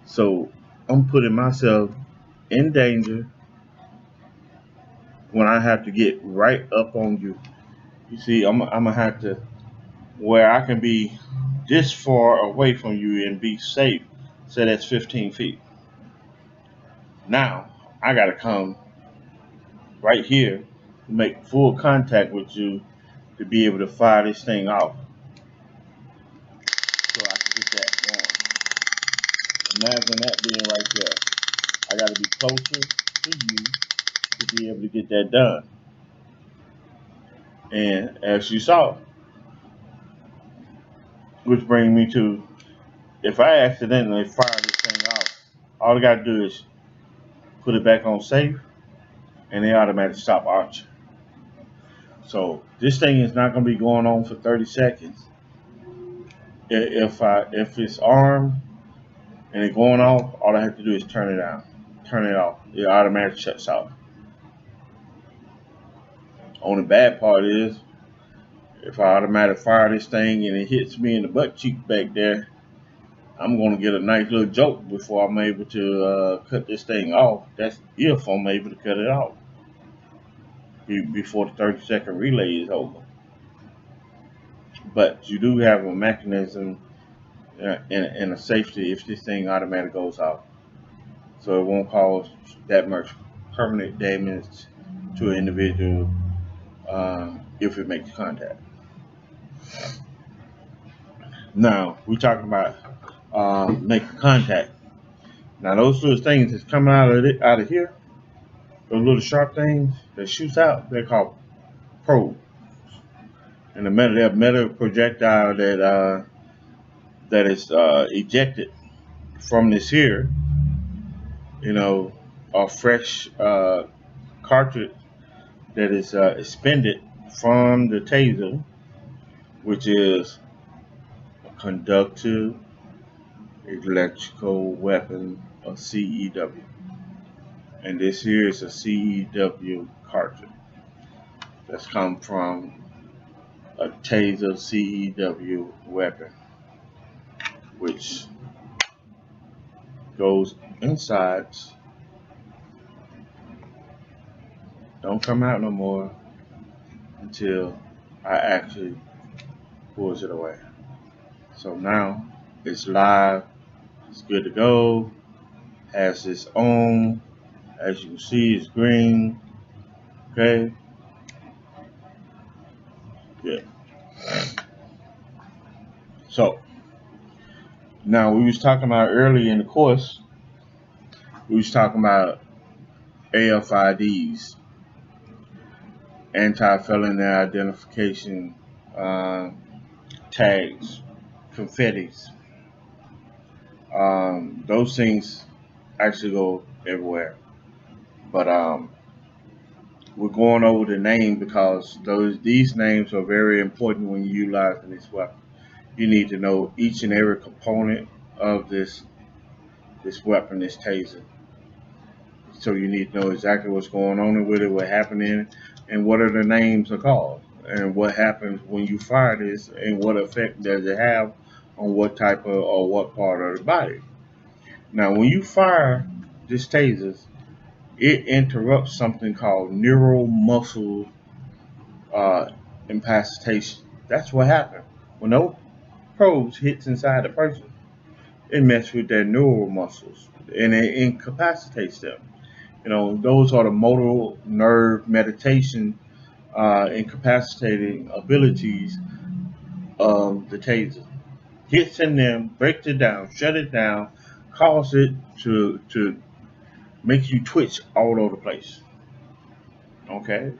So I'm putting myself in danger when I have to get right up on you. You see, I'm gonna have to where I can be this far away from you and be safe. Say that's 15 feet. Now I gotta come right here to make full contact with you to be able to fire this thing off so I can get that going. Imagine that being right there. I gotta be closer to you to be able to get that done. And as you saw, which brings me to if I accidentally fire this thing off, all I gotta do is put it back on safe and they automatically stop arching. So this thing is not gonna be going on for 30 seconds. If it's armed and it's going off, all I have to do is turn it down, turn it off. It automatically shuts off. Only bad part is if I automatically fire this thing and it hits me in the butt cheek back there, I'm gonna get a nice little joke before I'm able to cut this thing off. That's if I'm able to cut it off before the 30-second relay is over. But you do have a mechanism and a safety if this thing automatically goes off, so it won't cause that much permanent damage to an individual if it makes contact. Now we're talking about making contact. Now those little things that's coming out of here, those little sharp things that shoots out, they're called probes. And that metal projectile that is ejected from this here, a fresh cartridge that is expended from the taser, which is a conductive electrical weapon, a CEW. And this here is a CEW cartridge. that's come from a Taser CEW weapon, which goes inside, don't come out no more until I actually pulls it away. So now it's live, it's good to go, has its own, as you can see, it's green. Okay, yeah. So now we was talking about early in the course, we was talking about AFIDs, anti-felony identification uh, tags, confettis. Those things actually go everywhere. But we're going over the name because these names are very important when you're utilizing this weapon. You need to know each and every component of this weapon, this taser. So you need to know exactly what's going on with it, what happened in it, and what are the names are called, and what happens when you fire this, and what effect does it have on what type of or what part of the body. Now, when you fire this taser, it interrupts something called neural muscle uh, impacitation. That's what happened when those probes hits inside the person. It messes with their neural muscles and it incapacitates them. You know, those are the motor nerve meditation incapacitating abilities of the taser. Hits in them, breaks it down, shut it down, cause it to make you twitch all over the place. Okay.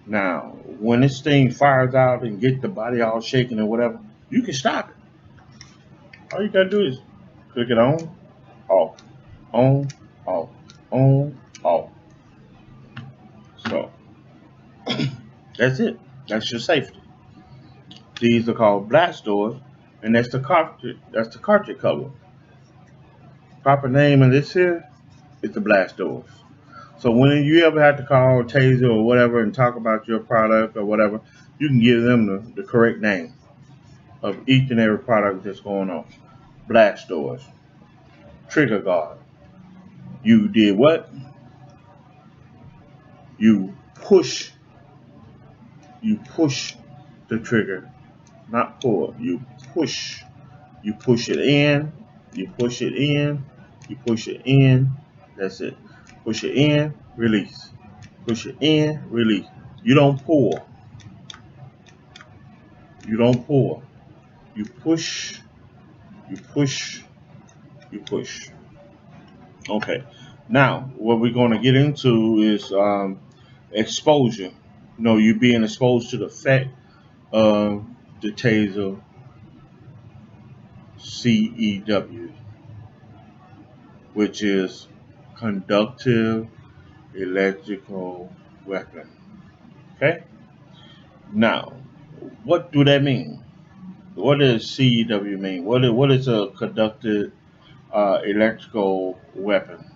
Now, when this thing fires out and get the body all shaking or whatever, you can stop it. All you gotta do is click it off, on, off, on, off. So that's it. That's your safety. These are called blast doors, and that's the cartridge. That's the cartridge cover. Proper name of this here is the blast doors. So when you ever have to call Taser or whatever and talk about your product or whatever, you can give them the correct name of each and every product that's going on. Blast doors, trigger guard. You did what? You push. You push the trigger, not pull. You push. You push it in. You push it in. You push it in. That's it. Push it in. Release. Push it in. Release. You don't pull. You don't pull. You push. You push. You push. Okay. Now, what we're going to get into is exposure. You know, you being exposed to the effect of the taser CEW, which is conductive electrical weapon. Okay? Now, what do that mean? What does CEW mean? What is a conductive electrical weapon?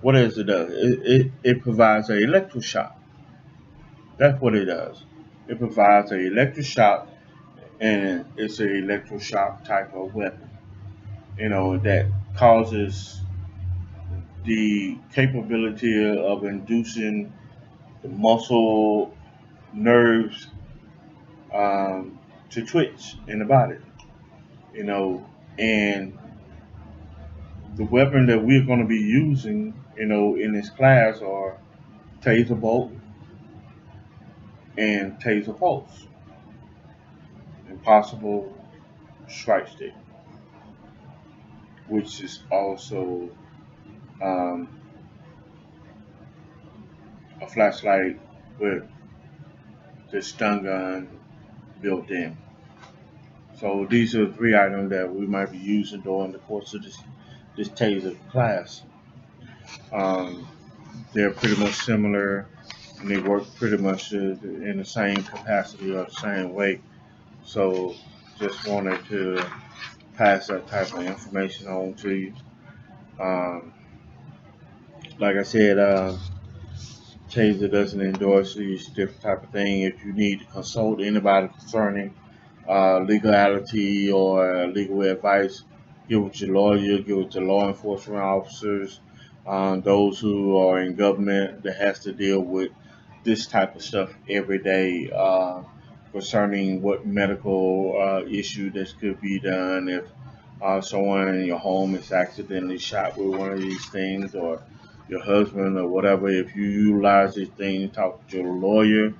What does it do? It provides an electroshock. That's what it does. It provides an electroshock, and it's an electroshock type of weapon. You know that causes the capability of inducing the muscle nerves to twitch in the body. You know, and the weapon that we're going to be using, you know, in this class are Taser Bolt and Taser Pulse, and possible strike stick, which is also um, a flashlight with the stun gun built in. So these are three items that we might be using during the course of this Taser class. Um, they're pretty much similar, and they work pretty much in the same capacity or the same way. So just wanted to pass that type of information on to you. Um, like I said, Taser doesn't endorse these different type of thing. If you need to consult anybody concerning legality or legal advice, get with your lawyer, get with your law enforcement officers, those who are in government that has to deal with this type of stuff every day concerning what medical issue that could be done if someone in your home is accidentally shot with one of these things, or your husband or whatever. If you utilize these things, talk to your lawyer.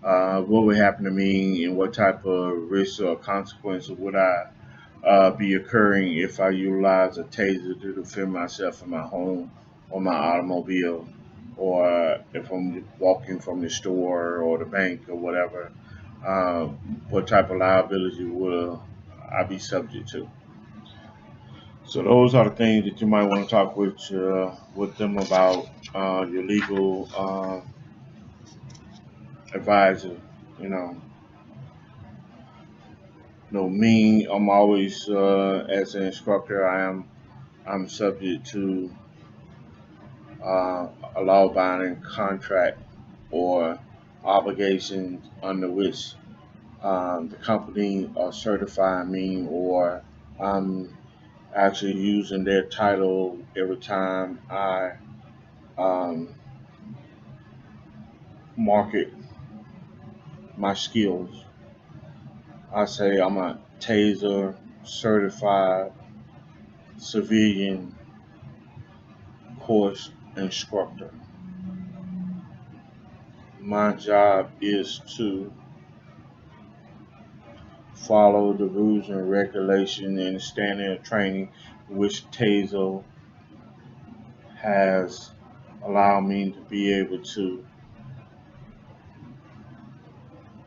What would happen to me, and what type of risk or consequence would I be occurring if I utilize a taser to defend myself in my home or my automobile, or if I'm walking from the store or the bank or whatever? Uh, what type of liability will I be subject to? So those are the things that you might want to talk with them about, your legal advisor. You know, me, I'm always as an instructor, I'm subject to a law-binding contract or obligations under which the company certify me, or I'm actually using their title every time I um, market my skills. I say I'm a Taser certified civilian course instructor. My job is to follow the rules and regulation and standard of training which Taser has allowed me to be able to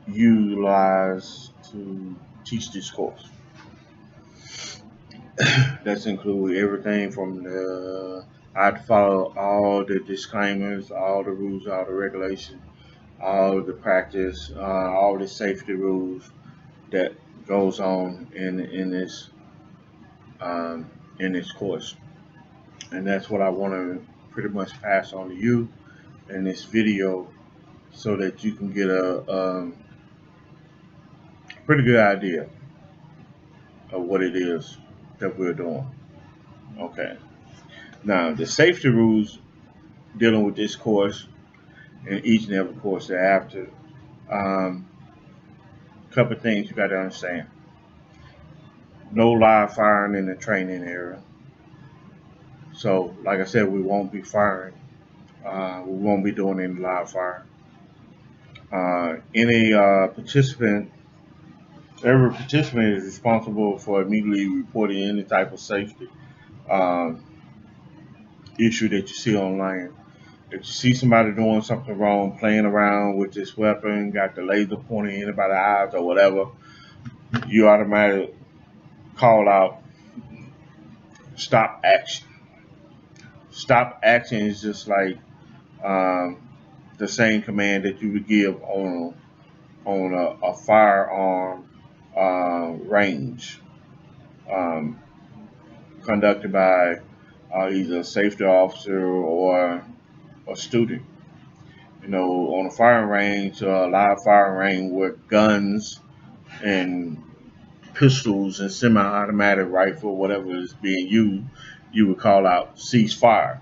utilize to teach this course. That's include everything from I have to follow all the disclaimers, all the rules, all the regulations, all the practice, all the safety rules that goes on um, in this course, and that's what I want to pretty much pass on to you in this video, so that you can get a pretty good idea of what it is that we're doing. Okay. Now the safety rules dealing with this course and each and every course thereafter. Um, Couple of things you got to understand. No live firing in the training area. So, like I said, we won't be firing. We won't be doing any live fire. Any participant, every participant is responsible for immediately reporting any type of safety um, issue that you see online. If you see somebody doing something wrong, playing around with this weapon, got the laser pointing in by the eyes or whatever, you automatically call out stop action. Stop action is just like um, the same command that you would give on a firearm range, um, conducted by either a safety officer or a student. You know, on a firing range, live firing range with guns and pistols and semi-automatic rifle, whatever is being used, you would call out cease fire,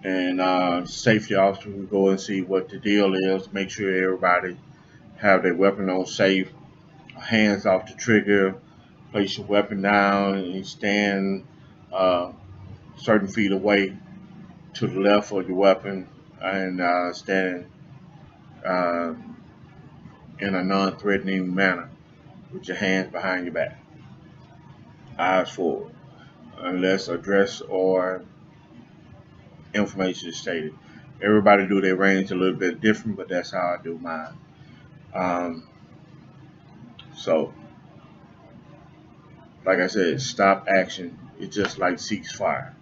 and safety officer would go and see what the deal is, make sure everybody have their weapon on safe, hands off the trigger, place your weapon down, and stand uh, certain feet away to the left of your weapon, and stand uh, in a non-threatening manner with your hands behind your back, eyes forward, unless address or information is stated. Everybody do their range a little bit different, but that's how I do mine. Um, so, like I said, stop action is just like ceasefire.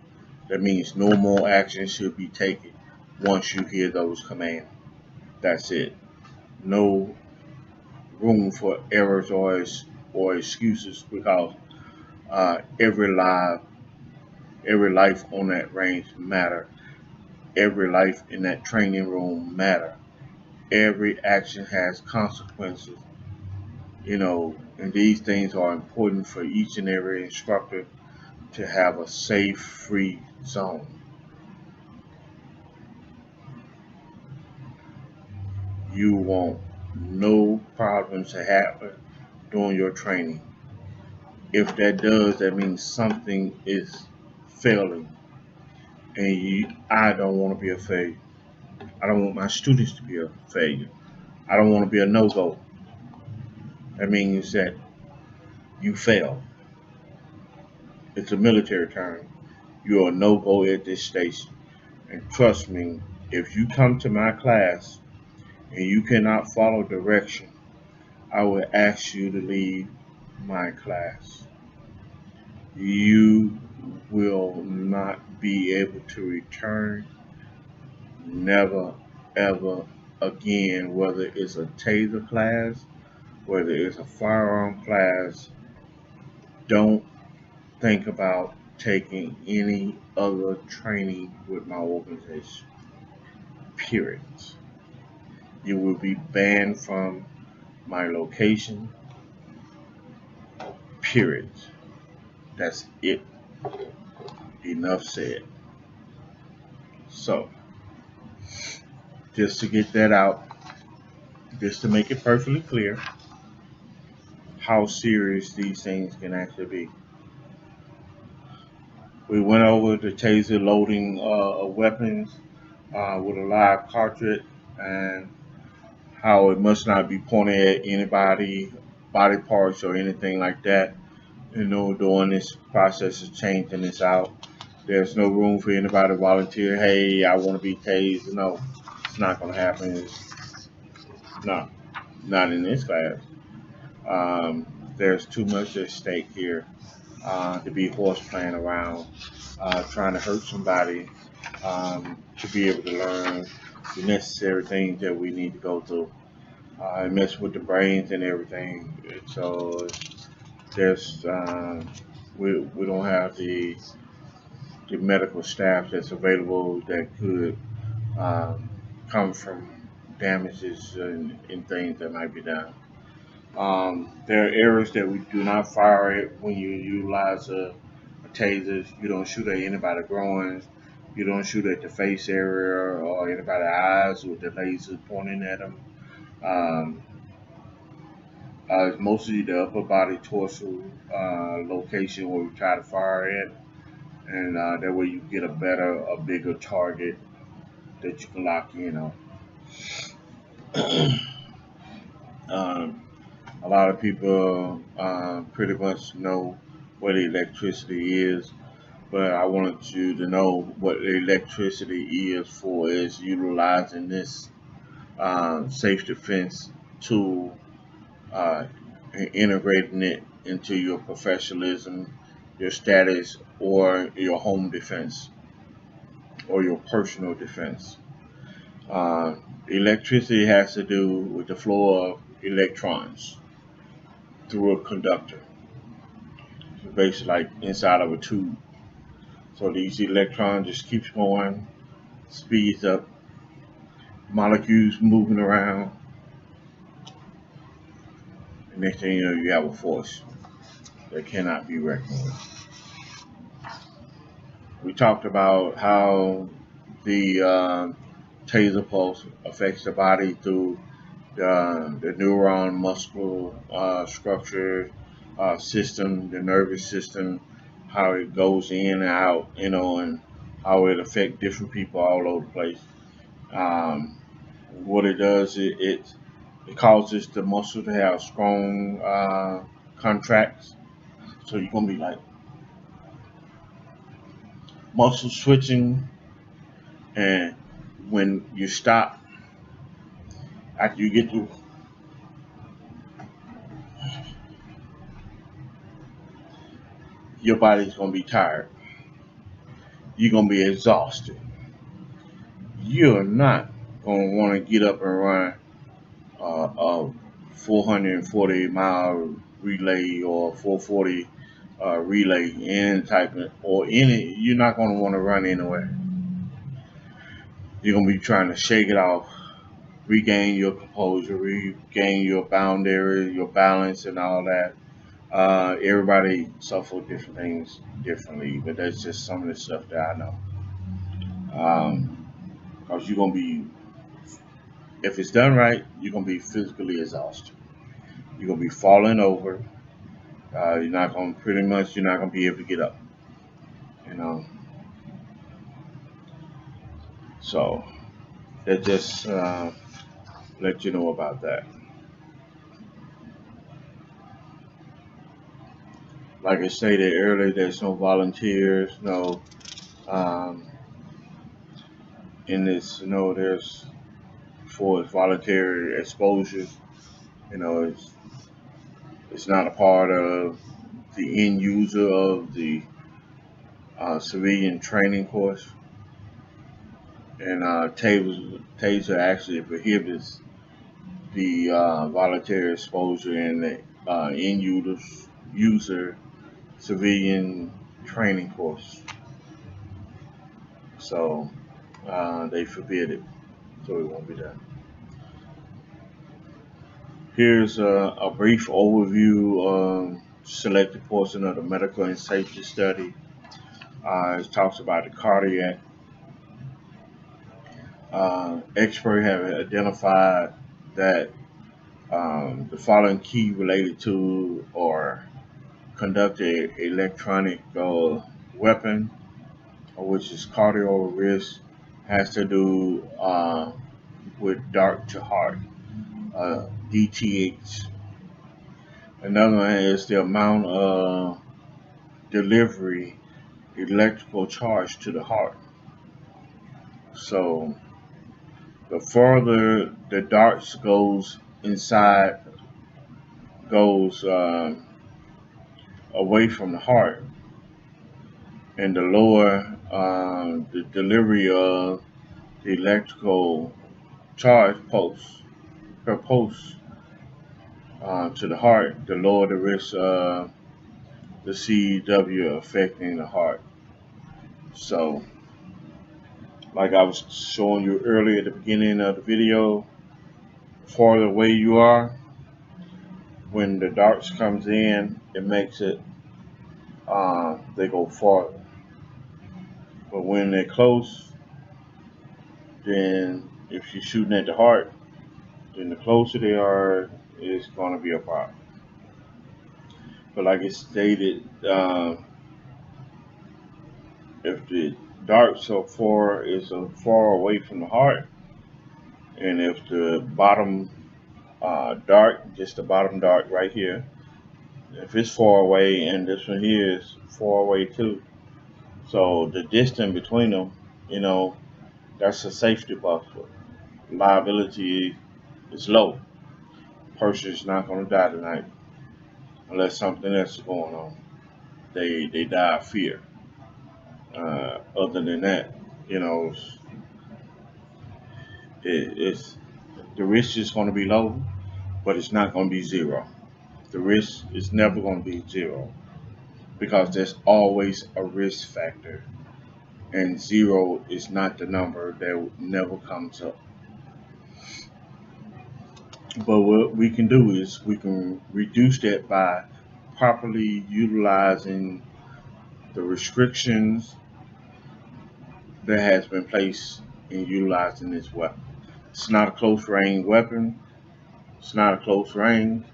That means no more action should be taken once you hear those commands. That's it. No room for errors or excuses, because uh, every life every life on that range matter. every life in that training room matter. Every action has consequences, and these things are important for each and every instructor to have a safe, free zone. You want no problems to happen during your training. If that does, that means something is failing, and I don't want to be a failure. I don't want my students to be a failure. I don't want to be a no-go. That means that you fail. It's a military term. You're a no-go at this station. And trust me, if you come to my class and you cannot follow direction, I will ask you to leave my class. You will not be able to return, never, ever again, whether it's a taser class, whether it's a firearm class. Don't think about taking any other training with my organization. Period. You will be banned from my location. Period. That's it. Enough said. So, just to get that out, just to make it perfectly clear how serious these things can actually be. We went over the taser loading weapons with a live cartridge and how it must not be pointed at anybody, body parts, or anything like that. During this process of changing this out, there's no room for anybody to volunteer. Hey, I want to be tased. No, it's not going to happen. No, not in this class. There's too much at stake here to be horse playing around, trying to hurt somebody, to be able to learn the necessary things that we need to go through. It messes with the brains and everything. So there's we don't have the medical staff that's available that could um, come from damages and things that might be done. There are areas that we do not fire at when you utilize a taser. You don't shoot at anybody groins. You don't shoot at the face area or anybody's eyes with the laser pointing at them. Um, it's mostly the upper body torso location where we try to fire at, and that way you get a bigger target that you can lock in on. um, a lot of people pretty much know what electricity is, but I wanted you to know what electricity is for is utilizing this safe defense tool and integrating it into your professionalism, your status, or your home defense or your personal defense. Uh, Electricity has to do with the flow of electrons through a conductor, so basically like inside of a tube. So these electrons just keeps going, speeds up, molecules moving around, and next thing you know, you have a force that cannot be reckoned with. We talked about how the Taser Pulse affects the body through the neuron muscle structure system, the nervous system, how it goes in and out, and how it affects different people all over the place. Um, what it does, it causes the muscle to have strong contracts. So you're gonna be like muscle switching, and when you stop after you get through, your body's gonna be tired. You're gonna be exhausted. You're not gonna want to get up and run a 440-mile relay or 440 relay, any type of, or any. You're not gonna want to run anywhere. You're gonna be trying to shake it off, regain your composure, regain your boundary, your balance, and all that. Everybody suffer different things differently, but that's just some of the stuff that I know. Because you're gonna be, if it's done right, you're gonna be physically exhausted. You're gonna be falling over. You're not gonna pretty much. You're not gonna be able to get up. You know. So that just let you know about that. Like I stated earlier, there's no volunteers, no um, in this. There's for voluntary exposures. It's not a part of the end user of the civilian training course, and Taser actually prohibits the voluntary exposure in the end user civilian training course. So they forbid it, so it won't be done. Here's a brief overview of selected portion of the medical and safety study. It talks about the cardiac. Experts have identified that the following key related to or conduct a electronic weapon, which is cardio risk, has to do with dark to heart, DTH. Another one is the amount of delivery electrical charge to the heart. So the further the darts goes away from the heart, and the lower the delivery of the electrical charge pulse per pulse to the heart, the lower the risk of the CW affecting the heart. So, like I was showing you earlier at the beginning of the video, farther away you are, when the darts comes in, it makes it they go farther. But when they're close, then if you're shooting at the heart, then the closer they are, it's going to be a problem. But like it stated, if the darts are far away from the heart, and if the bottom dart, just the bottom dart right here, if it's far away, and this one here is far away too, so the distance between them, you know, that's a safety buffer. Liability is low. Person's not going to die tonight unless something else is going on. They die of fear. Other than that, you know, it's the risk is going to be low, but it's not going to be zero. The risk is never going to be zero because there's always a risk factor, and zero is not the number that never comes up. But what we can do is we can reduce that by properly utilizing the restrictions that has been placed in utilizing this weapon. It's not a close range weapon. It's not a close range.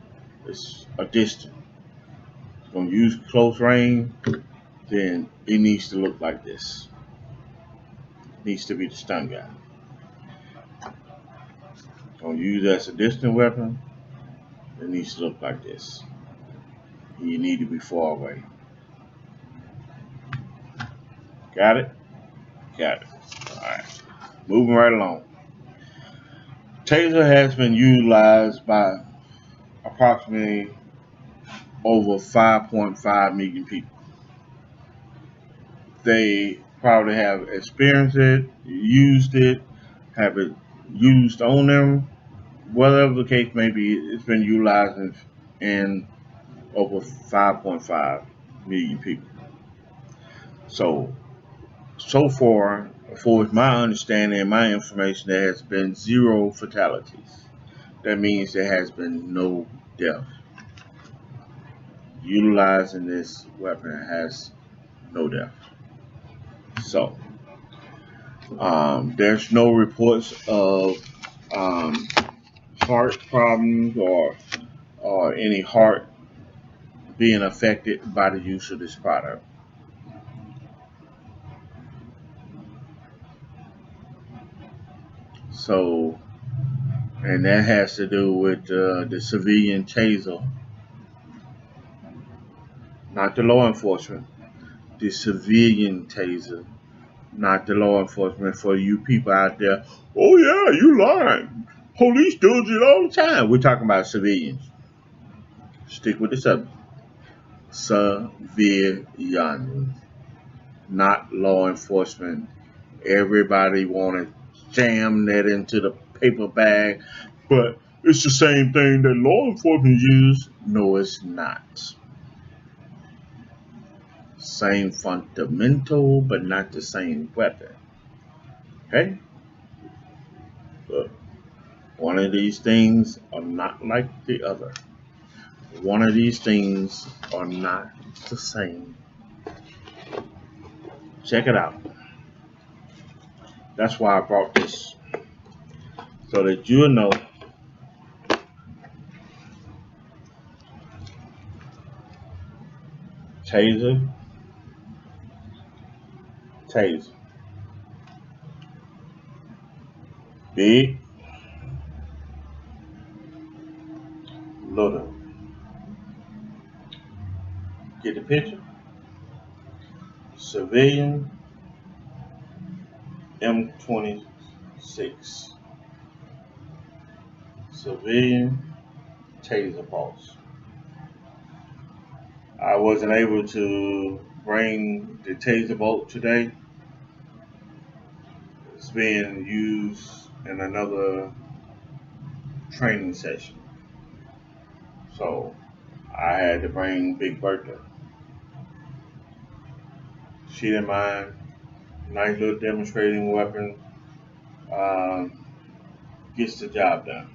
It's a distance. If you're gonna use close range, then it needs to look like this. It needs to be the stun guy. Gonna use it as a distant weapon, it needs to look like this. You need to be far away. Got it? Got it. Alright. Moving right along. Taser has been utilized by approximately over 5.5 million people. They probably have experienced it, have it used on them, whatever the case may be. It's been utilized in over 5.5 million people. So far, For with my understanding and my information, there has been zero fatalities. That means there has been no death. Utilizing this weapon has no death. So, there's no reports of um, heart problems or any heart being affected by the use of this product. So, and that has to do with the civilian taser, not the law enforcement, the civilian taser, not the law enforcement. For you people out there, oh yeah, you lying. Police does it all the time. We're talking about civilians. Stick with the subject. Civilians, not law enforcement. Everybody want to jam that into the paper bag, but it's the same thing that law enforcement use. No, it's not. Same fundamental, but not the same weapon. Okay? But one of these things are not like the other. One of these things are not the same. Check it out. That's why I brought this. So that you'll know taser, taser. Big, little. Get the picture? Civilian M26. Civilian Taser Pulse. I wasn't able to bring the Taser bolt today. It's being used in another training session. So I had to bring Big Bertha. She didn't mind. Nice little demonstrating weapon. Um, Gets the job done.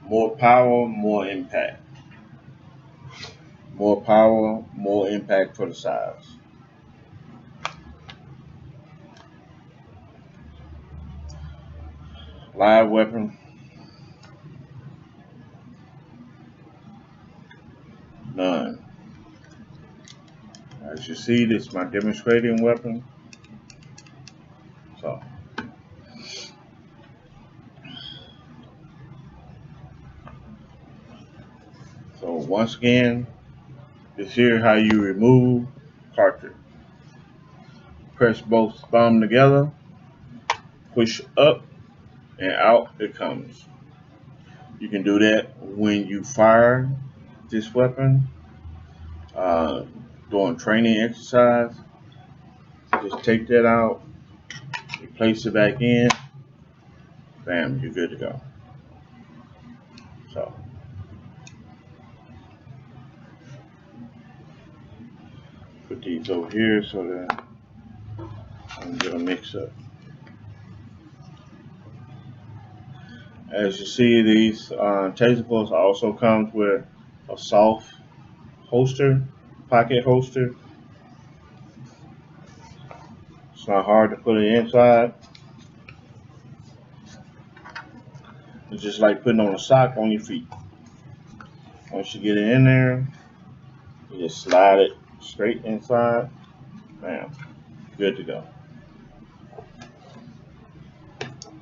More power, more impact. More power, more impact for the size. Live weapon, none. As you see, this is my demonstrating weapon. So, so once again, this here how you remove cartridge. Press both thumb together, push up, and out it comes. You can do that when you fire this weapon uh, during training exercise. Just take that out, place it back in, bam, you're good to go. So, put these over here so that I don't get a mix up. As you see, these Taser Pulse also comes with a soft holster, pocket holster. It's not hard to put it inside. It's just like putting on a sock on your feet. Once you get it in there, you just slide it straight inside. Bam, good to go.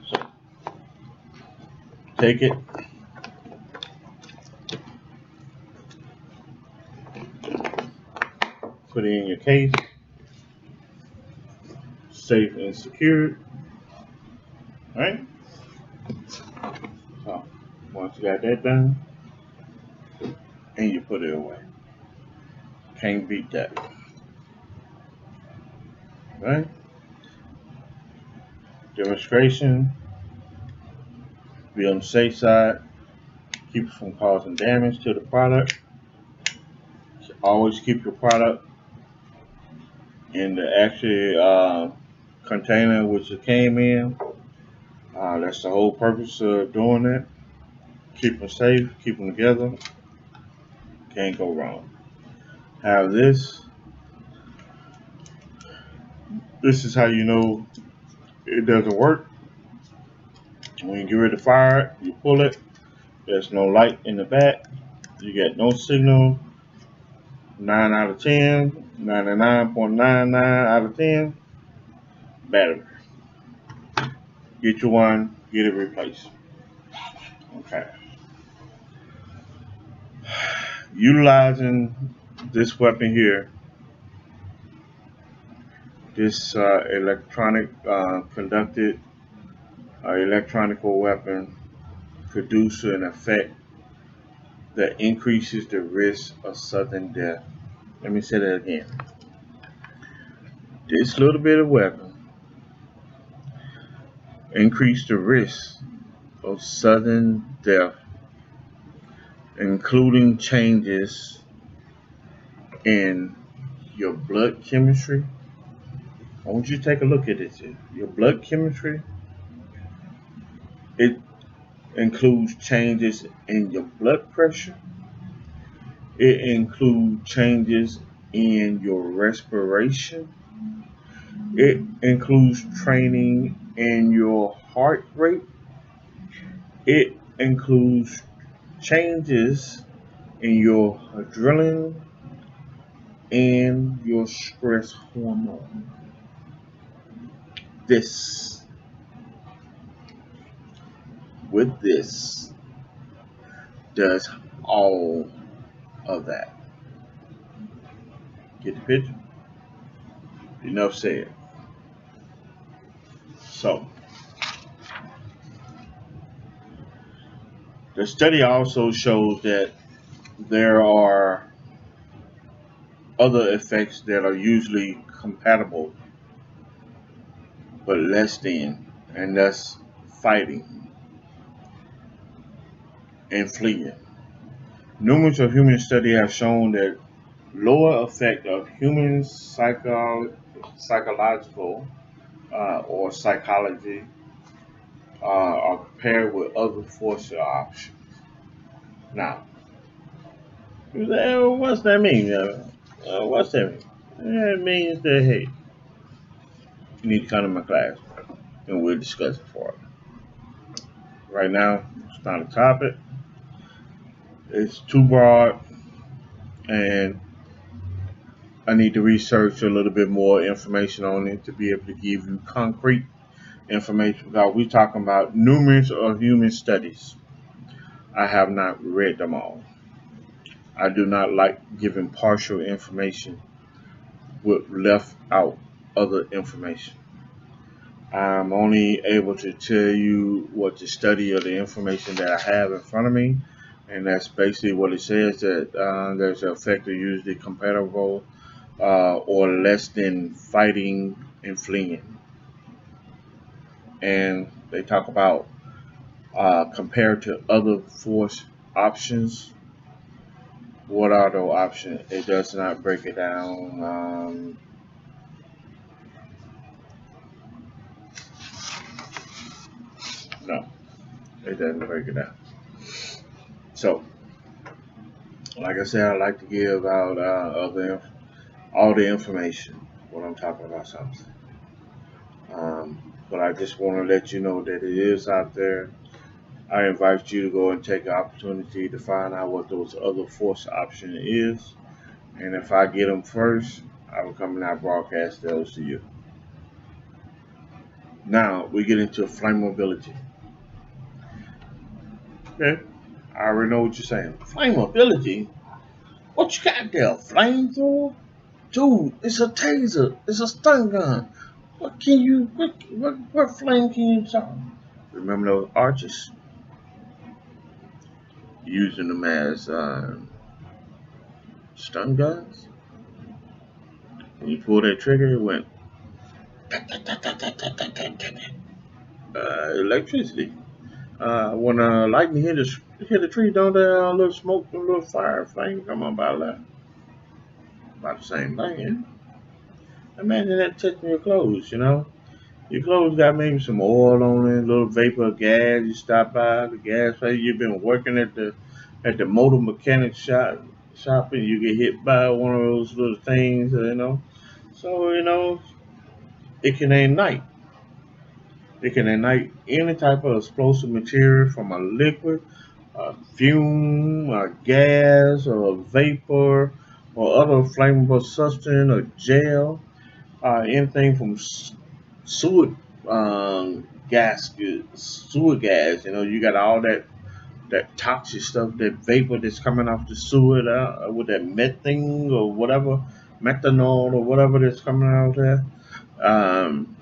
So take it, put it in your case, safe and secured. All right. So once you got that done, and you put it away. Can't beat that. All right. Demonstration. Be on the safe side. Keep it from causing damage to the product. Always keep your product in the actually container which it came in. That's the whole purpose of doing that. Keep them safe, keep them together. Can't go wrong. Have this. This is how you know it doesn't work. When you get ready to fire it, you pull it. There's no light in the back. You get no signal. 9 out of 10, 99.99 out of 10. Battery. Get you one, get it replaced. Okay. Utilizing this weapon here, this electronic conducted electronic weapon produces an effect that increases the risk of sudden death. Let me say that again. This little bit of weapon increase the risk of sudden death, including changes in your blood chemistry. I want you to take a look at this. Your blood chemistry, it includes changes in your blood pressure. It includes changes in your respiration. It includes training in your heart rate. It includes changes in your adrenaline and your stress hormone. This, with this, does all of that. Get the picture? Enough said. So, the study also shows that there are other effects that are usually compatible but less than, and that's fighting and fleeing. Numerous of human studies have shown that lower effect of human psychological or psychology are paired with other force options. Now, what's that mean? What's that mean? It means that, hey, you need to come to my class and we'll discuss it for you. Right now, it's not a topic. It's too broad, and I need to research a little bit more information on it to be able to give you concrete information. Because we're talking about numerous of human studies. I have not read them all. I do not like giving partial information with left out other information. I'm only able to tell you what the study of the information that I have in front of me, and that's basically what it says, that there's an effect usually comparable or less than fighting and fleeing. And they talk about compared to other force options. What are those options? It does not break it down. No, it doesn't break it down. So, like I said, I like to give out all the information when I'm talking about something. But I just want to let you know that it is out there. I invite you to go and take the opportunity to find out what those other force option is. And if I get them first, I will come and I broadcast those to you. Now we get into flammability. Okay, I already know what you're saying. Flammability? What you got there? Flamethrower? Dude, it's a taser. It's a stun gun. What flame can you talk? Remember those archers? Using them as stun guns? When you pull that trigger, it went electricity. When lightning hit a tree, don't a little smoke, a little fire flame come up out of that? About the same thing, yeah? Imagine that touching your clothes, you know? Your clothes got maybe some oil on it, a little vapor of gas. You stop by the gas station. You've been working at the motor mechanic shop, and you get hit by one of those little things, So it can ignite. It can ignite any type of explosive material from a liquid, a fume, a gas, or a vapor, or other flammable substance, or gel, anything from sewer sewer gas. You got all that toxic stuff, that vapor that's coming off the sewer with that methane or whatever, methanol or whatever that's coming out there. Um,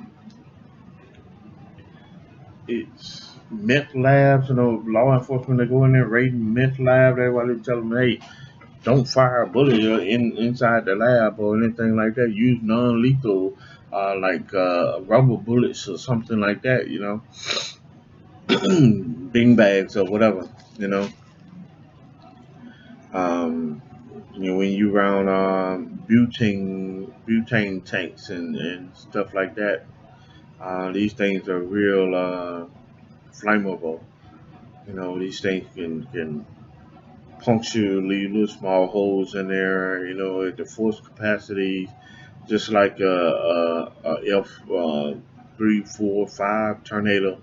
it's meth labs, law enforcement, they go in there raiding meth lab. That's why they tell them, hey, don't fire a bullet inside the lab or anything like that. Use non-lethal, like rubber bullets or something like that. Bing bags or whatever. You know, um, when you round butane tanks and stuff like that. These things are real flammable. These things can puncture, leave little small holes in there. At the force capacity, just like a F 3, 4, 5 tornado,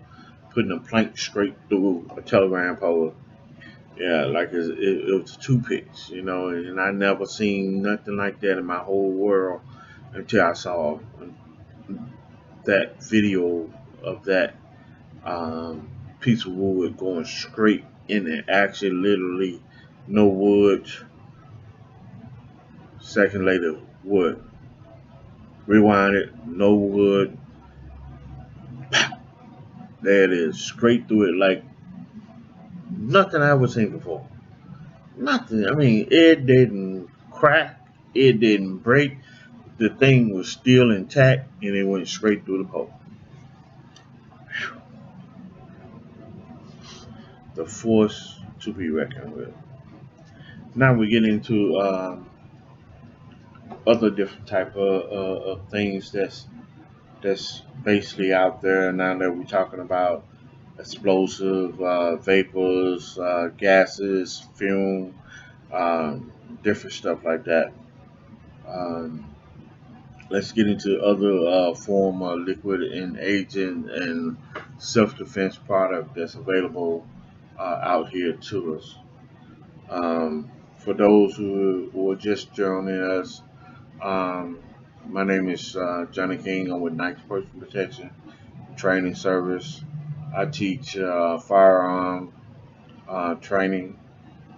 putting a plank straight through a telegram pole. Yeah, like it was a toothpicks, and I never seen nothing like that in my whole world until I saw that video of that um, piece of wood going straight in it. Actually, literally, no wood. Second later, wood. Rewind it, no wood. There it is, straight through it like nothing I ever seen before. Nothing. I mean, it didn't crack, it didn't break. The thing was still intact, and it went straight through the pole. The force to be reckoned with. Now we get into other different type of things that's basically out there now that we're talking about explosive vapors, gases, fume, different stuff like that. Um, let's get into other form of liquid and agent and self-defense product that's available out here to us. For those who are just joining us, um, my name is Johnny King. I'm with Nike Personal Protection Training Service. I teach firearm training.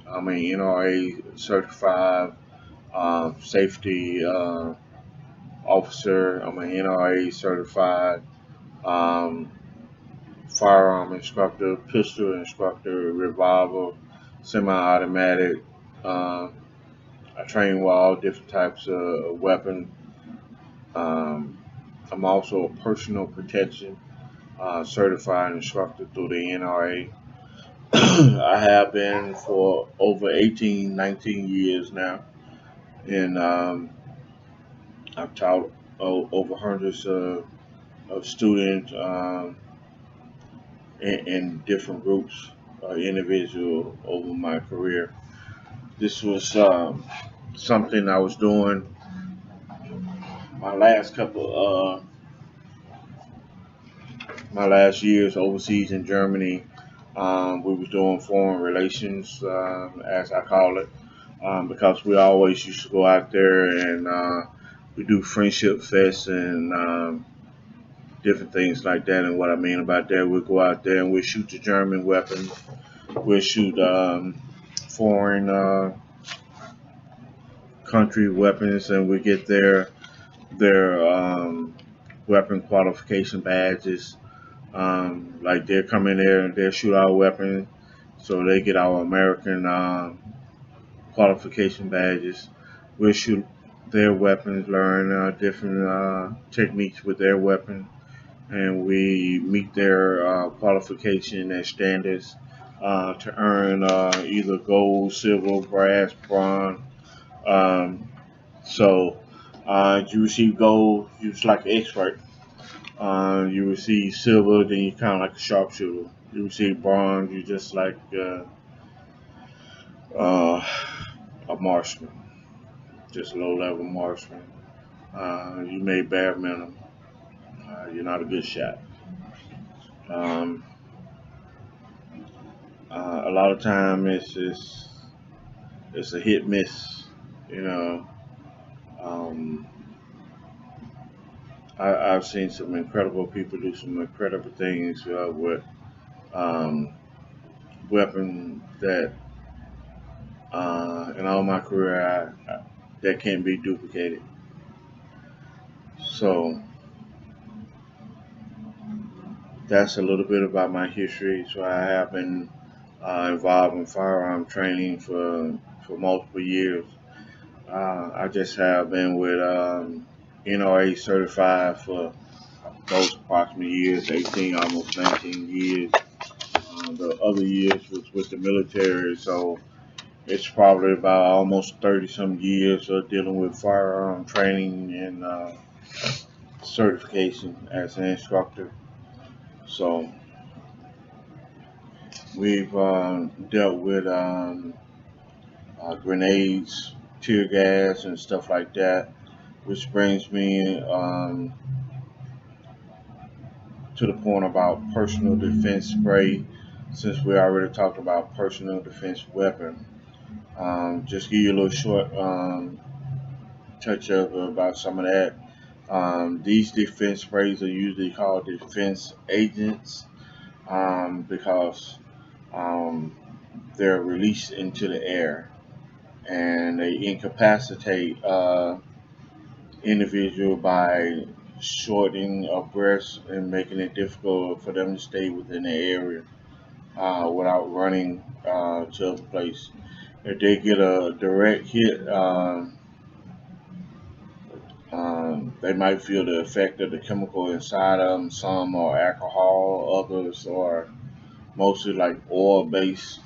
I'm an NRA certified safety officer. I'm an NRA certified um, firearm instructor, pistol instructor, revolver, semi-automatic. Uh, I train with all different types of weapons. Um, I'm also a personal protection certified instructor through the NRA. I have been for over 18, 19 years now, and I've taught over hundreds of students in different groups, individual over my career. This was something I was doing my last couple, my last years overseas in Germany. We was doing foreign relations, as I call it, because we always used to go out there and we do friendship fests and different things like that. And what I mean about that, we go out there and we shoot the German weapons. We shoot foreign country weapons, and we get their weapon qualification badges. Like they'll come in there and they'll shoot our weapon, so they get our American qualification badges. We'll shoot their weapons, learn different techniques with their weapon, and we meet their qualification and standards to earn either gold, silver, brass, bronze. Um, so you receive gold, you're just like an expert. You receive silver, then you kind of like a sharpshooter. You receive bronze, you just like uh, a marksman, just low level marksman. You made bare minimum. You're not a good shot. Um, a lot of time it's a hit miss. You know, um, I've seen some incredible people do some incredible things with um, weapons that in all my career that can't be duplicated. So that's a little bit about my history. So I have been involved in firearm training for multiple years. I just have been with NRA certified for those approximate years, 18, almost 19 years. The other years was with the military, so it's probably about almost 30 some years of dealing with firearm training and certification as an instructor. So we've dealt with grenades, tear gas, and stuff like that, which brings me to the point about personal defense spray. Since we already talked about personal defense weapon, just give you a little short touch up about some of that. These defense sprays are usually called defense agents because um, they're released into the air and they incapacitate individual by shortening a breath and making it difficult for them to stay within the area without running to other place. If they get a direct hit, they might feel the effect of the chemical inside of them. Some are alcohol, others are mostly like oil-based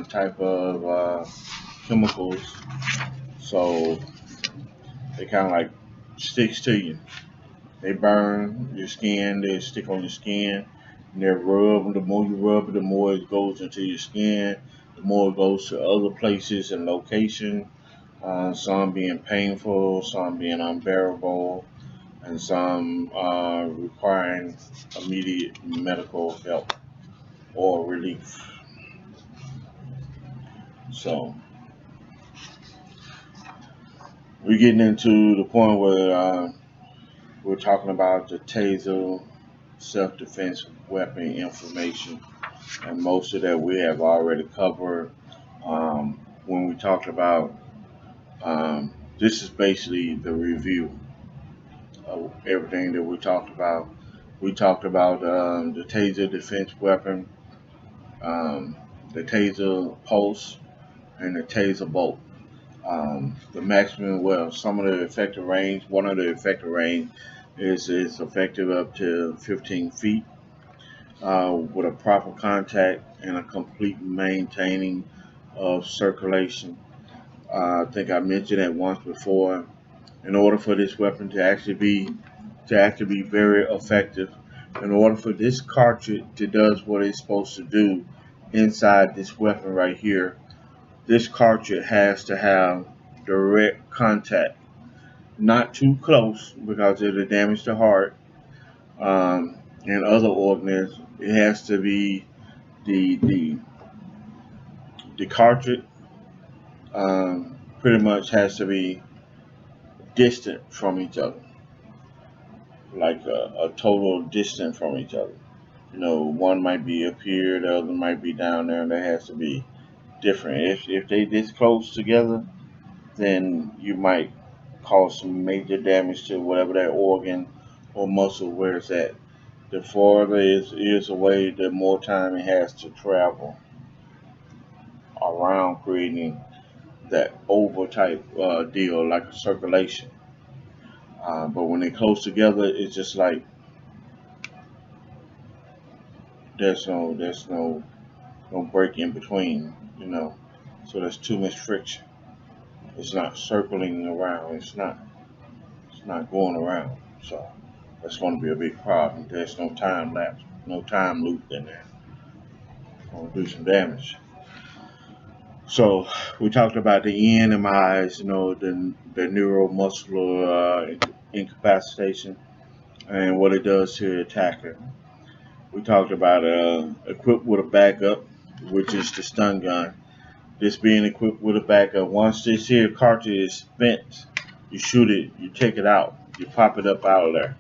type of chemicals. So they kind of like sticks to you. They burn your skin. They stick on your skin. And they rub. The more you rub it, the more it goes into your skin. The more it goes to other places and locations. Some being painful, some being unbearable, and some requiring immediate medical help or relief. So we're getting into the point where we're talking about the taser self-defense weapon information, and most of that we have already covered when we talked about. This is basically the review of everything that we talked about. We talked about the taser defense weapon, um, the Taser Pulse, and the Taser Bolt. The maximum, well, some of the effective range, one of the effective range is effective up to 15 feet with a proper contact and a complete maintaining of circulation. I think I mentioned it once before. In order for this weapon to actually be very effective, in order for this cartridge to does what it's supposed to do inside this weapon right here, this cartridge has to have direct contact, not too close because it'll damage the heart and other organs. It has to be the cartridge pretty much has to be distant from each other, like a total distance from each other. One might be up here, the other might be down there, and that has to be different. If they this close together, then you might cause some major damage to whatever that organ or muscle where it's at. The farther is away, the more time it has to travel around, creating that oval type deal, like a circulation. But when they close together, it's just like there's no break in between, So there's too much friction. It's not circling around. It's not going around. So. that's going to be a big problem. There's no time lapse, no time loop in there. Going to do some damage. So we talked about the NMIs, the neuromuscular incapacitation and what it does to the attacker. We talked about equipped with a backup, which is the stun gun. This being equipped with a backup. Once this here cartridge is spent, you shoot it, you take it out, you pop it up out of there.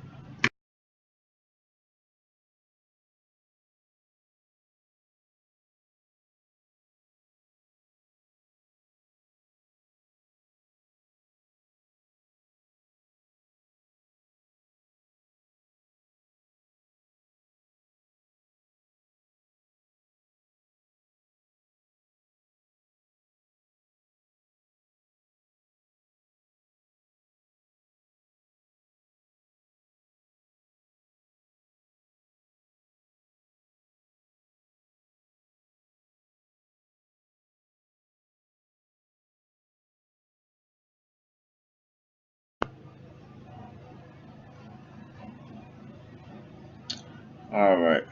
All right.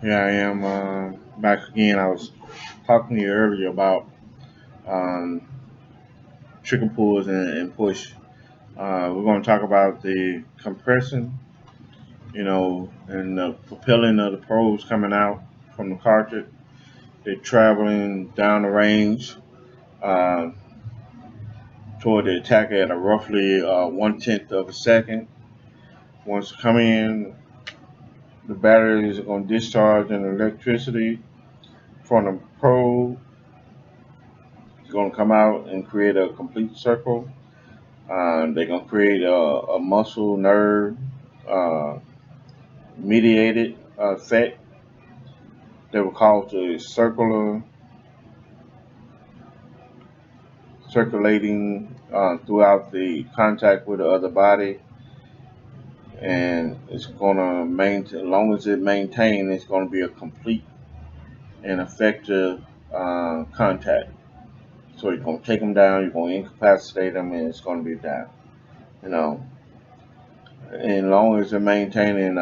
Here I am back again. I was talking to you earlier about um, trigger pulls and push. We're going to talk about the compression, and the propelling of the probes coming out from the cartridge. They're traveling down the range uh, toward the attacker at a roughly 1/10 of a second. Once they come in, the batteries are going to discharge an electricity from the probe. It's going to come out and create a complete circle. They're going to create a muscle nerve uh, mediated effect that will cause the circulating throughout the contact with the other body, and it's going to maintain. As long as it maintains, it's going to be a complete and effective contact. So you're going to take them down, you're going to incapacitate them, and it's going to be down. You know, and as long as they're maintaining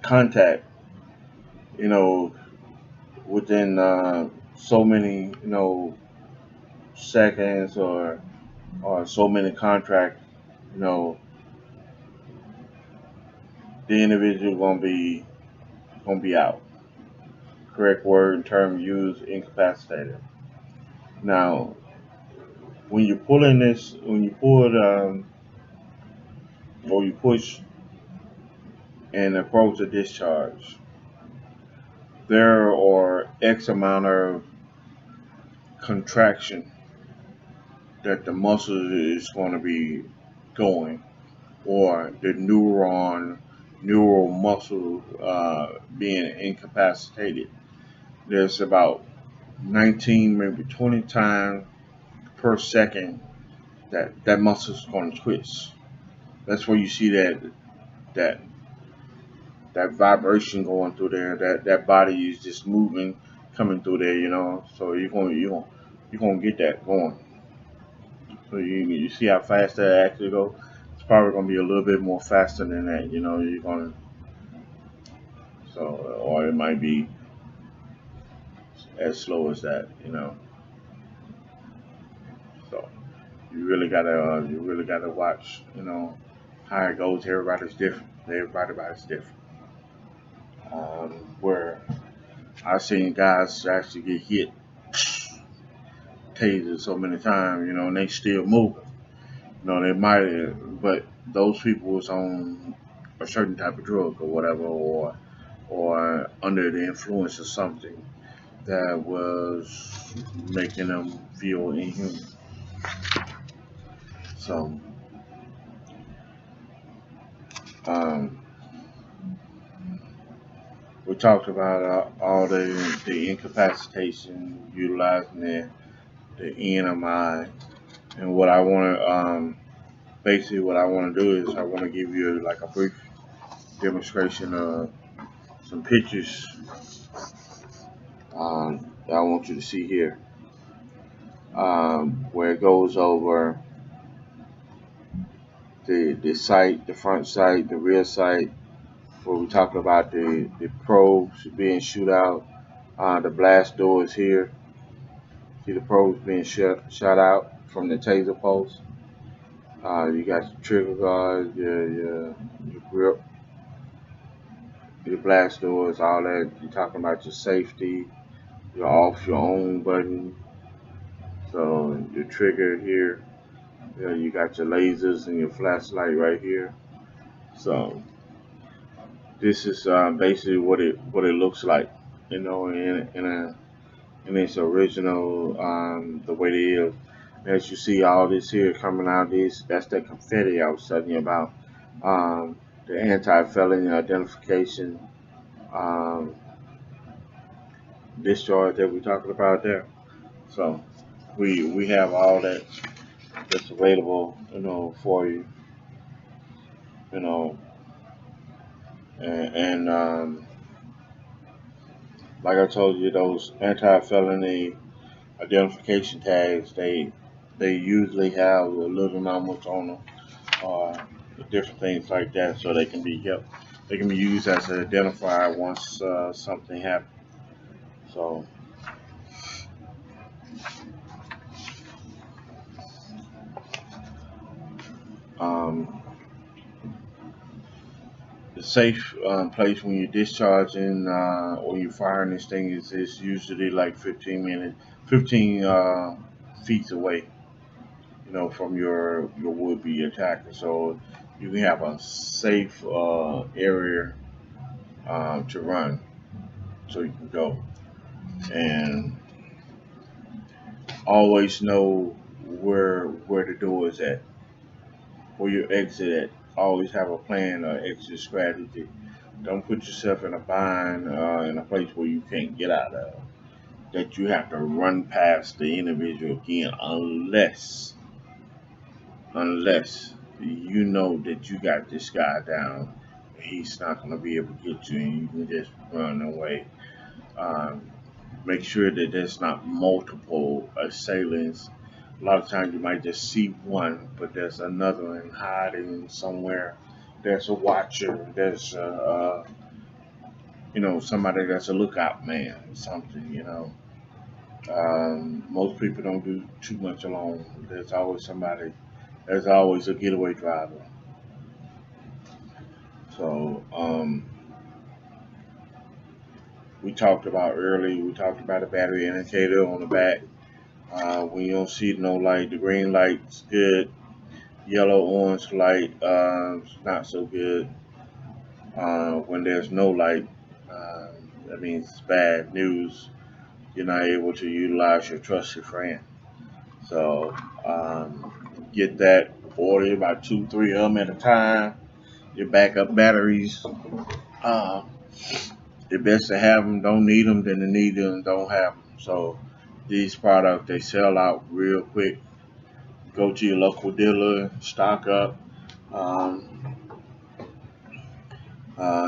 contact, you know, within so many, seconds or so many contracts, you know, the individual gonna be out. Correct word and term used, incapacitated. Now, when you pull it, or you push and approach a discharge, there are X amount of contraction that the muscle is going to be going, or the neural muscle being incapacitated. There's about 19, maybe 20 times per second that muscle is going to twist. That's where you see that that vibration going through there. That body is just moving, coming through there. So you're gonna get that going. So you see how fast that actually goes. It's probably gonna be a little bit more faster than that. You're gonna so or it might be as slow as that. So you really gotta watch. How it goes. Everybody's different. Everybody's different. Where I've seen guys actually get hit, tasered so many times, and they still moving. They might, but those people was on a certain type of drug or whatever, or under the influence of something that was making them feel inhuman. So, um, we talked about all the incapacitation, utilizing the NMI, and what I want to basically what I want to do is I want to give you like a brief demonstration of some pictures that I want you to see here. where it goes over the sight, the front sight, the rear sight, where we talk about the probes being shoot out. The blast door is here. See the probes being shot out from the taser pulse. You got your trigger guard, your grip, your blast doors, all that. You're talking about your safety, your off your own button. So your trigger here. You got your lasers and your flashlight right here. So this is basically what it looks like, in its original the way it is. As you see all this here coming out of this, that's that confetti I was telling you about. Um, the anti-felony identification um, discharge that we're talking about there. So we have all that that's available, for you, you know, and like I told you, those anti-felony identification tags, they usually have a little numbers on them, or different things like that, so they can be help. They can be used as an identifier once something happens. So um, the safe place when you're discharging or you're firing this thing is usually like 15 feet away, from your would-be attacker. So you can have a safe area to run, so you can go and always know where the door is at, where your exit at. Always have a plan or exit strategy. Don't put yourself in a bind in a place where you can't get out of. That you have to run past the individual again, unless you know that you got this guy down. He's not going to be able to get you, and you can just run away. Um, Make sure that there's not multiple assailants. A lot of times you might just see one, but there's another one hiding somewhere. There's a watcher. There's somebody that's a lookout man, something. Most people don't do too much alone. There's always somebody. There's always a getaway driver. So we talked about earlier. We talked about a battery indicator on the back. When you don't see no light, the green light's good. Yellow, orange light, not so good. When there's no light, uh, that means it's bad news. You're not able to utilize your trusted friend. So get that. Order about two, three of them at a time. Your backup batteries. Uh, it's best to have them. Don't need them, then to need them. Don't have them. So these products they sell out real quick. Go to your local dealer, stock up. Um,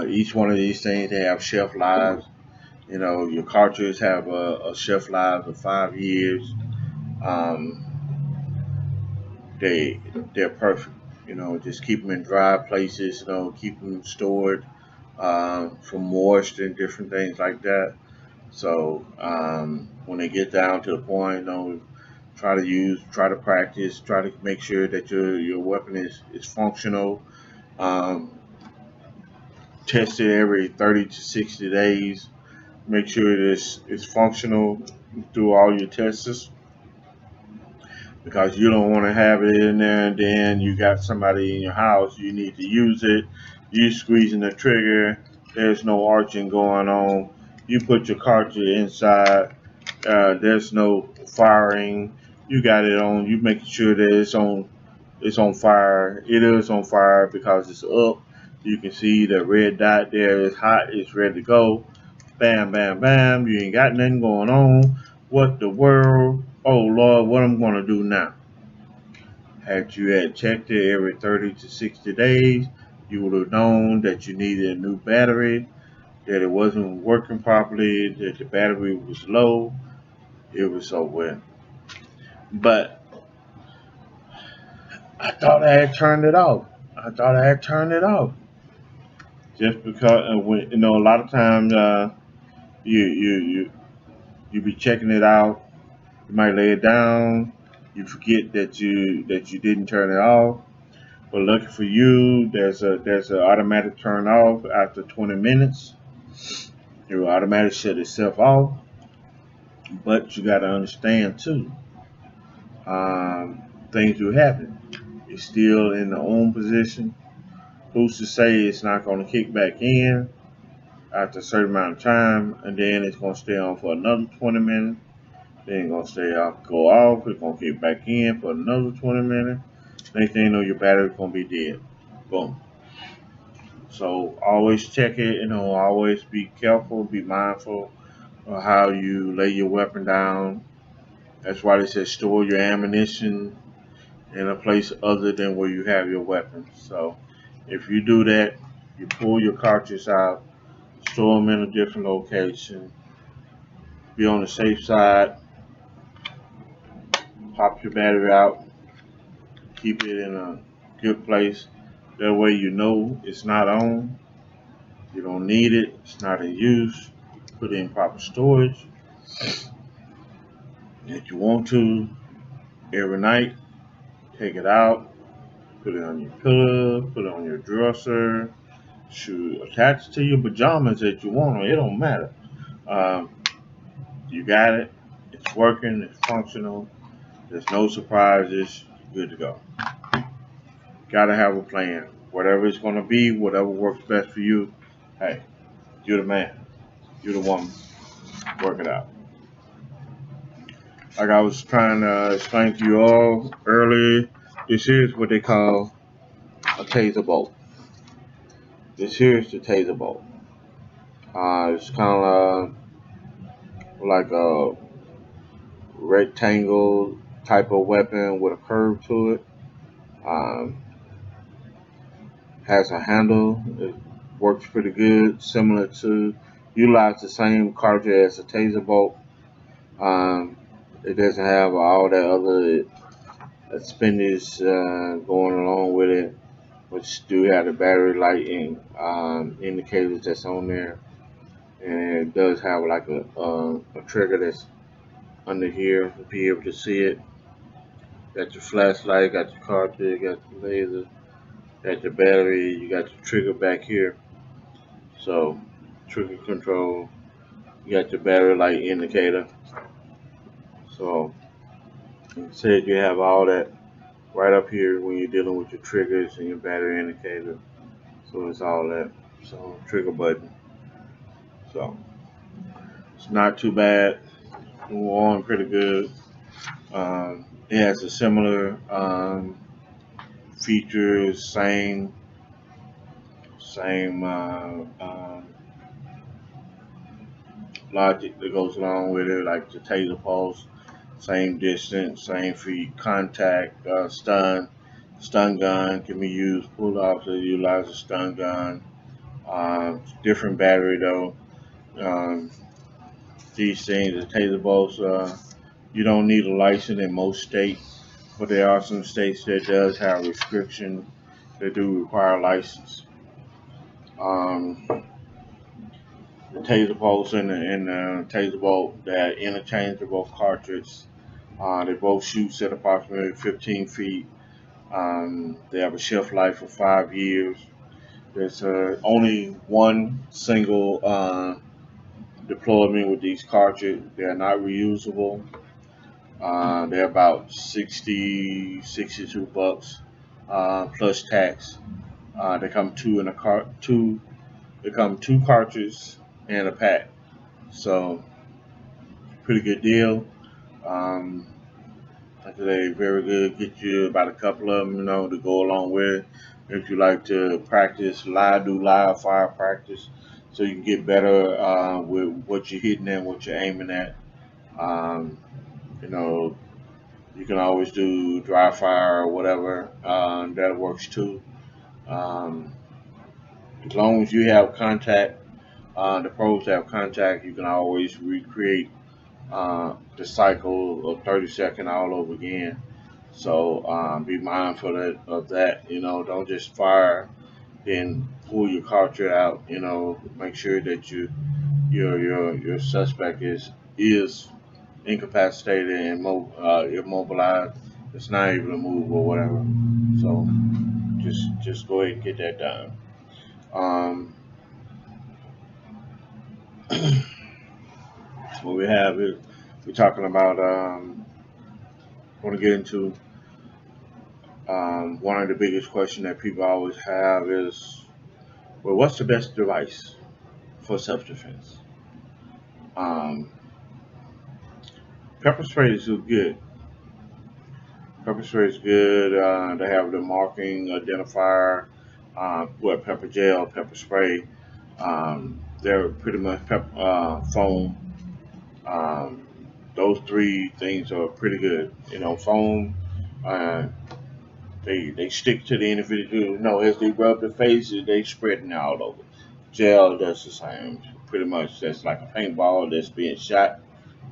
each one of these things they have shelf lives. Your cartridges have a shelf life of 5 years. Um, they they're perfect. Just keep them in dry places. Keep them stored from moist and different things like that. So when they get down to the point, try to practice, try to make sure that your weapon is functional. Um, Test it every 30 to 60 days. Make sure it's functional through all your tests, because you don't want to have it in there and then you got somebody in your house, you need to use it, you squeezing the trigger, there's no arching going on, you put your cartridge inside, there's no firing, you got it on, you making sure that it's on fire. It is on fire because it's up. You can see the red dot there is hot, it's ready to go. Bam, bam, bam. You ain't got nothing going on. What the world? Oh Lord, what I'm gonna do now? Had you had checked it every 30 to 60 days, you would have known that you needed a new battery, that it wasn't working properly, that the battery was low. It was so wet. But I thought I had turned it off. I thought I had turned it off just because when, a lot of times you be checking it out. You might lay it down. You forget that you didn't turn it off. But lucky for you, there's an automatic turn off after 20 minutes. It will automatically shut itself off. But you got to understand too, things will happen. It's still in the on position. Who's to say it's not going to kick back in after a certain amount of time, and then it's going to stay on for another 20 minutes. Then it's going to stay off, go off. It's going to kick back in for another 20 minutes. Next thing you know, your battery's going to be dead. Boom. So always check it. Always be careful, be mindful of how you lay your weapon down. That's why they say store your ammunition in a place other than where you have your weapons. So if you do that, you pull your cartridge out, store them in a different location, be on the safe side, pop your battery out, keep it in a good place. That way you know it's not on, you don't need it, it's not in use. Put it in proper storage. If you want to, every night, take it out, put it on your pillow, put it on your dresser, should attach it to your pajamas that you want. It don't matter. Um, you got it. It's working. It's functional. There's no surprises. Good to go. Gotta have a plan. Whatever it's gonna be, whatever works best for you. Hey, you're the man. You're the woman. Work it out. Like I was trying to explain to you all earlier, this here is what they call a taser bolt. This here is the taser bolt. It's kind of like a rectangle type of weapon with a curve to it. Um, has a handle. It works pretty good, similar to utilize the same cartridge as a taser bolt. Um, it doesn't have all that other spinach going along with it, which do have the battery lighting indicators that's on there, and it does have like a trigger that's under here to be able to see it. Got your flashlight, got your cartridge, got your laser, got your battery, you got your trigger back here. So trigger control, you got your battery light indicator. So it says you have all that right up here when you're dealing with your triggers and your battery indicator. So it's all that. So trigger button. So it's not too bad. Move on pretty good. It has a similar features, same logic that goes along with it, like the Taser Pulse, same distance, same feet, contact, stun gun can be used, pull off to utilize a stun gun. Different battery though. Um, these things, the Taser Bolts, you don't need a license in most states, but there are some states that does have restrictions that do require a license. Um, the Taser Pulse and the Taser Bolt, that interchangeable cartridge. They both shoot at approximately 15 feet. They have a shelf life of 5 years. There's only one single deployment with these cartridges. They are not reusable. They're about 60, 62 bucks plus tax. They come two in a cart, two. They come two cartridges and a pack. So pretty good deal. Um, like I say, very good. Get you about a couple of them, to go along with it. If you like to practice do live fire practice, so you can get better with what you're hitting and what you're aiming at. Um, you know, you can always do dry fire or whatever. That works too. Um, as long as you have contact, the pros have contact, you can always recreate the cycle of 30-second all over again. So be mindful of that. Don't just fire, then pull your cartridge out. Make sure that your suspect is incapacitated and immobilized. It's not able to move or whatever. So just go ahead and get that done. Um, what we have is we're talking about. Want to get into one of the biggest questions that people always have is, well, what's the best device for self-defense? Um, Pepper spray is good. Pepper spray is good. They have the marking identifier, what pepper gel, pepper spray. They're pretty much foam. Um, those three things are pretty good. Foam. Uh, they stick to the individual. As they rub the faces, they spreading all over. Gel does the same. Pretty much, that's like a paintball that's being shot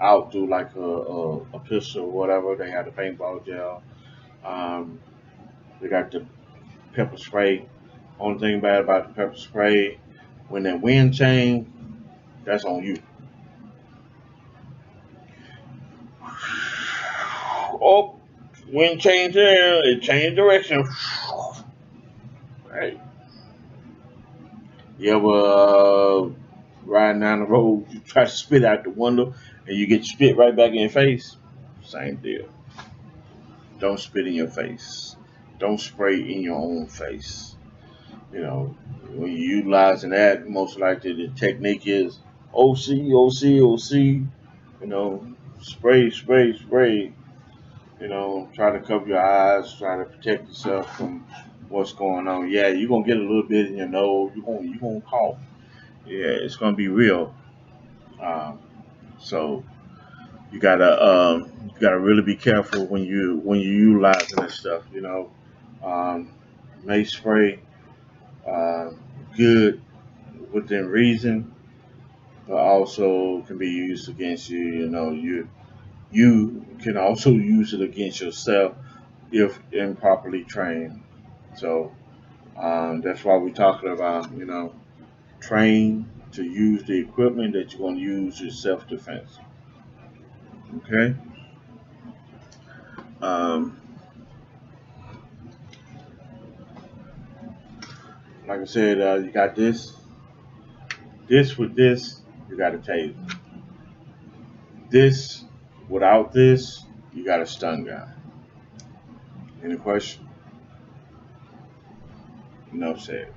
out through like a pistol or whatever. They have the paintball gel. Um, they got the pepper spray. Only thing bad about the pepper spray, when that wind change, that's on you. Oh, wind change there, it changed direction. Right. You ever riding down the road, you try to spit out the window, and you get spit right back in your face? Same deal. Don't spit in your face. Don't spray in your own face. You know, when you're utilizing that, most likely the technique is OC, OC, OC. You know, spray, spray, spray. Try to cover your eyes, try to protect yourself from what's going on. Yeah, you're gonna get a little bit in your nose. You're gonna cough. Yeah, it's gonna be real. Um, so you gotta really be careful when you utilizing this stuff. Um, mace spray, uh, good within reason, but also can be used against you. You can also use it against yourself if improperly trained. So that's why we're talking about train to use the equipment that you're going to use in self defense. Okay. Um, like I said, you got this with this, you got a taser. This without this, you got a stun gun. Any question? No said.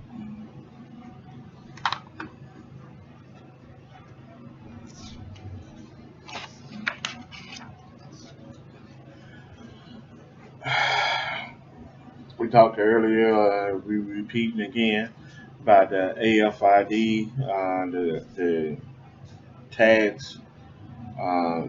We talked earlier. We repeating again about the AFID, the tags. Uh,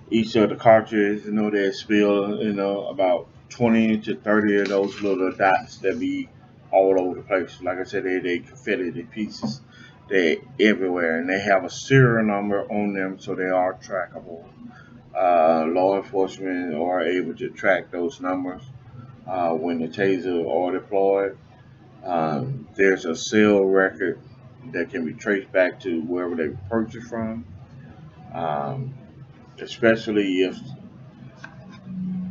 each of the cartridges, they spill, about 20 to 30 of those little dots that be all over the place. Like I said, they confetti the pieces. They're everywhere, and they have a serial number on them, so they are trackable. Law enforcement are able to track those numbers when the taser are deployed. There's a sale record that can be traced back to wherever they purchased from, um, especially if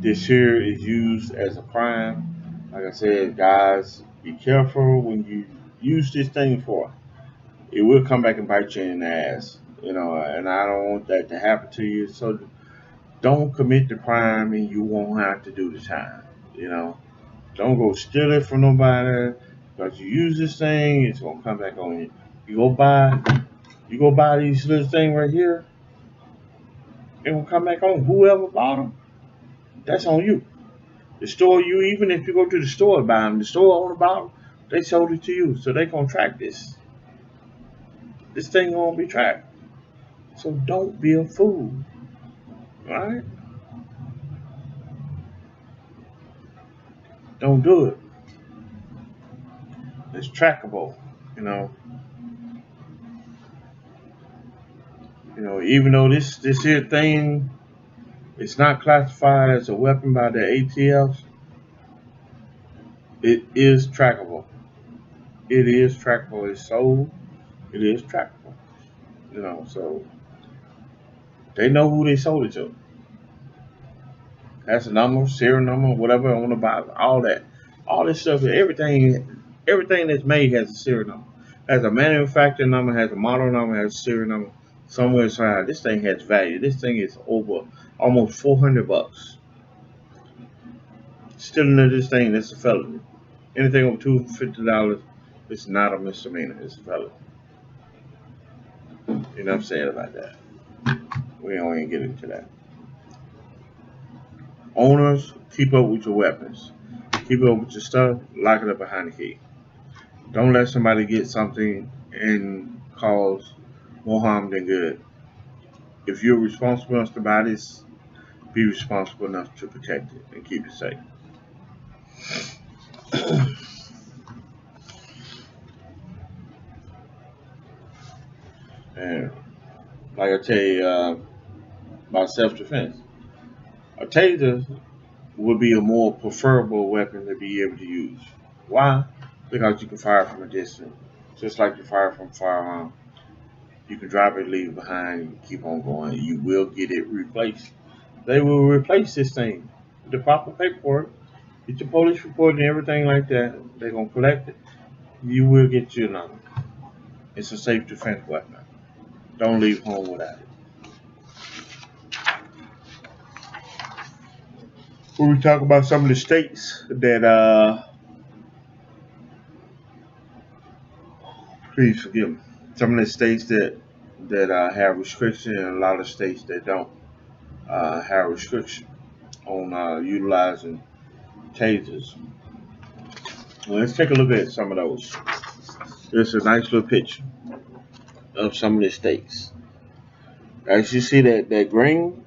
this here is used as a prime. Like I said, guys, be careful when you use this thing for. It will come back and bite you in the ass, and I don't want that to happen to you. So don't commit the crime and you won't have to do the time. You know, don't go steal it from nobody because you use this thing, it's gonna come back on you. You go buy, you go buy these little thing right here, it will come back on whoever bought them. That's on you. The store, even if you go to the store and buy them, the store on the bottom, they sold it to you, so they gonna track this. This thing gonna be tracked. So don't be a fool, all right? Don't do it. It's trackable, you know. Even though this here thing is not classified as a weapon by the ATF, it is trackable. It is trackable. It's sold. It is trackable. So they know who they sold it to. That's a number, serial number, whatever on the box, all that, all this stuff. Everything that's made has a serial number. Has a manufacturer number, has a model number, has a serial number. Somewhere inside, this thing has value. This thing is over almost $400. Stealing of this thing, that's a felony. Anything over $250, it's not a misdemeanor. It's a felony. You know what I'm saying about that? We don't even get into that. Owners, keep up with your weapons. Keep up with your stuff. Lock it up behind the key. Don't let somebody get something and cause more harm than good. If you're responsible enough to buy this, be responsible enough to protect it and keep it safe. And like I tell you about self-defense, a taser would be a more preferable weapon to be able to use. Why? Because you can fire from a distance, just like you fire from a firearm. You can drop it, leave it behind, and keep on going. You will get it replaced. They will replace this thing with the proper paperwork. Get your police report and everything like that. They're gonna collect it. You will get your number. It's a safe defense weapon. Don't leave home without it. When we talk about some of the states that please forgive me. Some of the states that have restriction, and a lot of states that don't have restriction on utilizing tasers. Well, let's take a look at some of those. There's a nice little picture of some of the states. As you see that green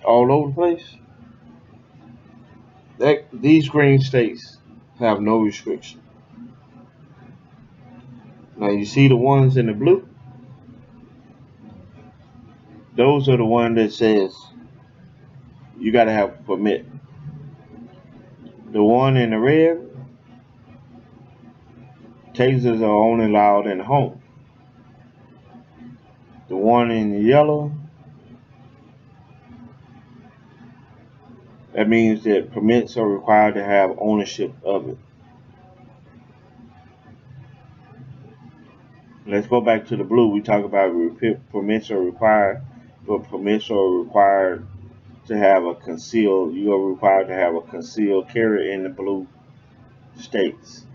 all over the place, these green states have no restriction. Now you see the ones in the blue, those are the ones that says you got to have a permit. The one in the red, tasers are only allowed in the home. The one in the yellow, that means that permits are required to have ownership of it. Let's go back to the blue. We talk about permits are required, but permits are required to have a concealed. You are required to have a concealed carry in the blue states.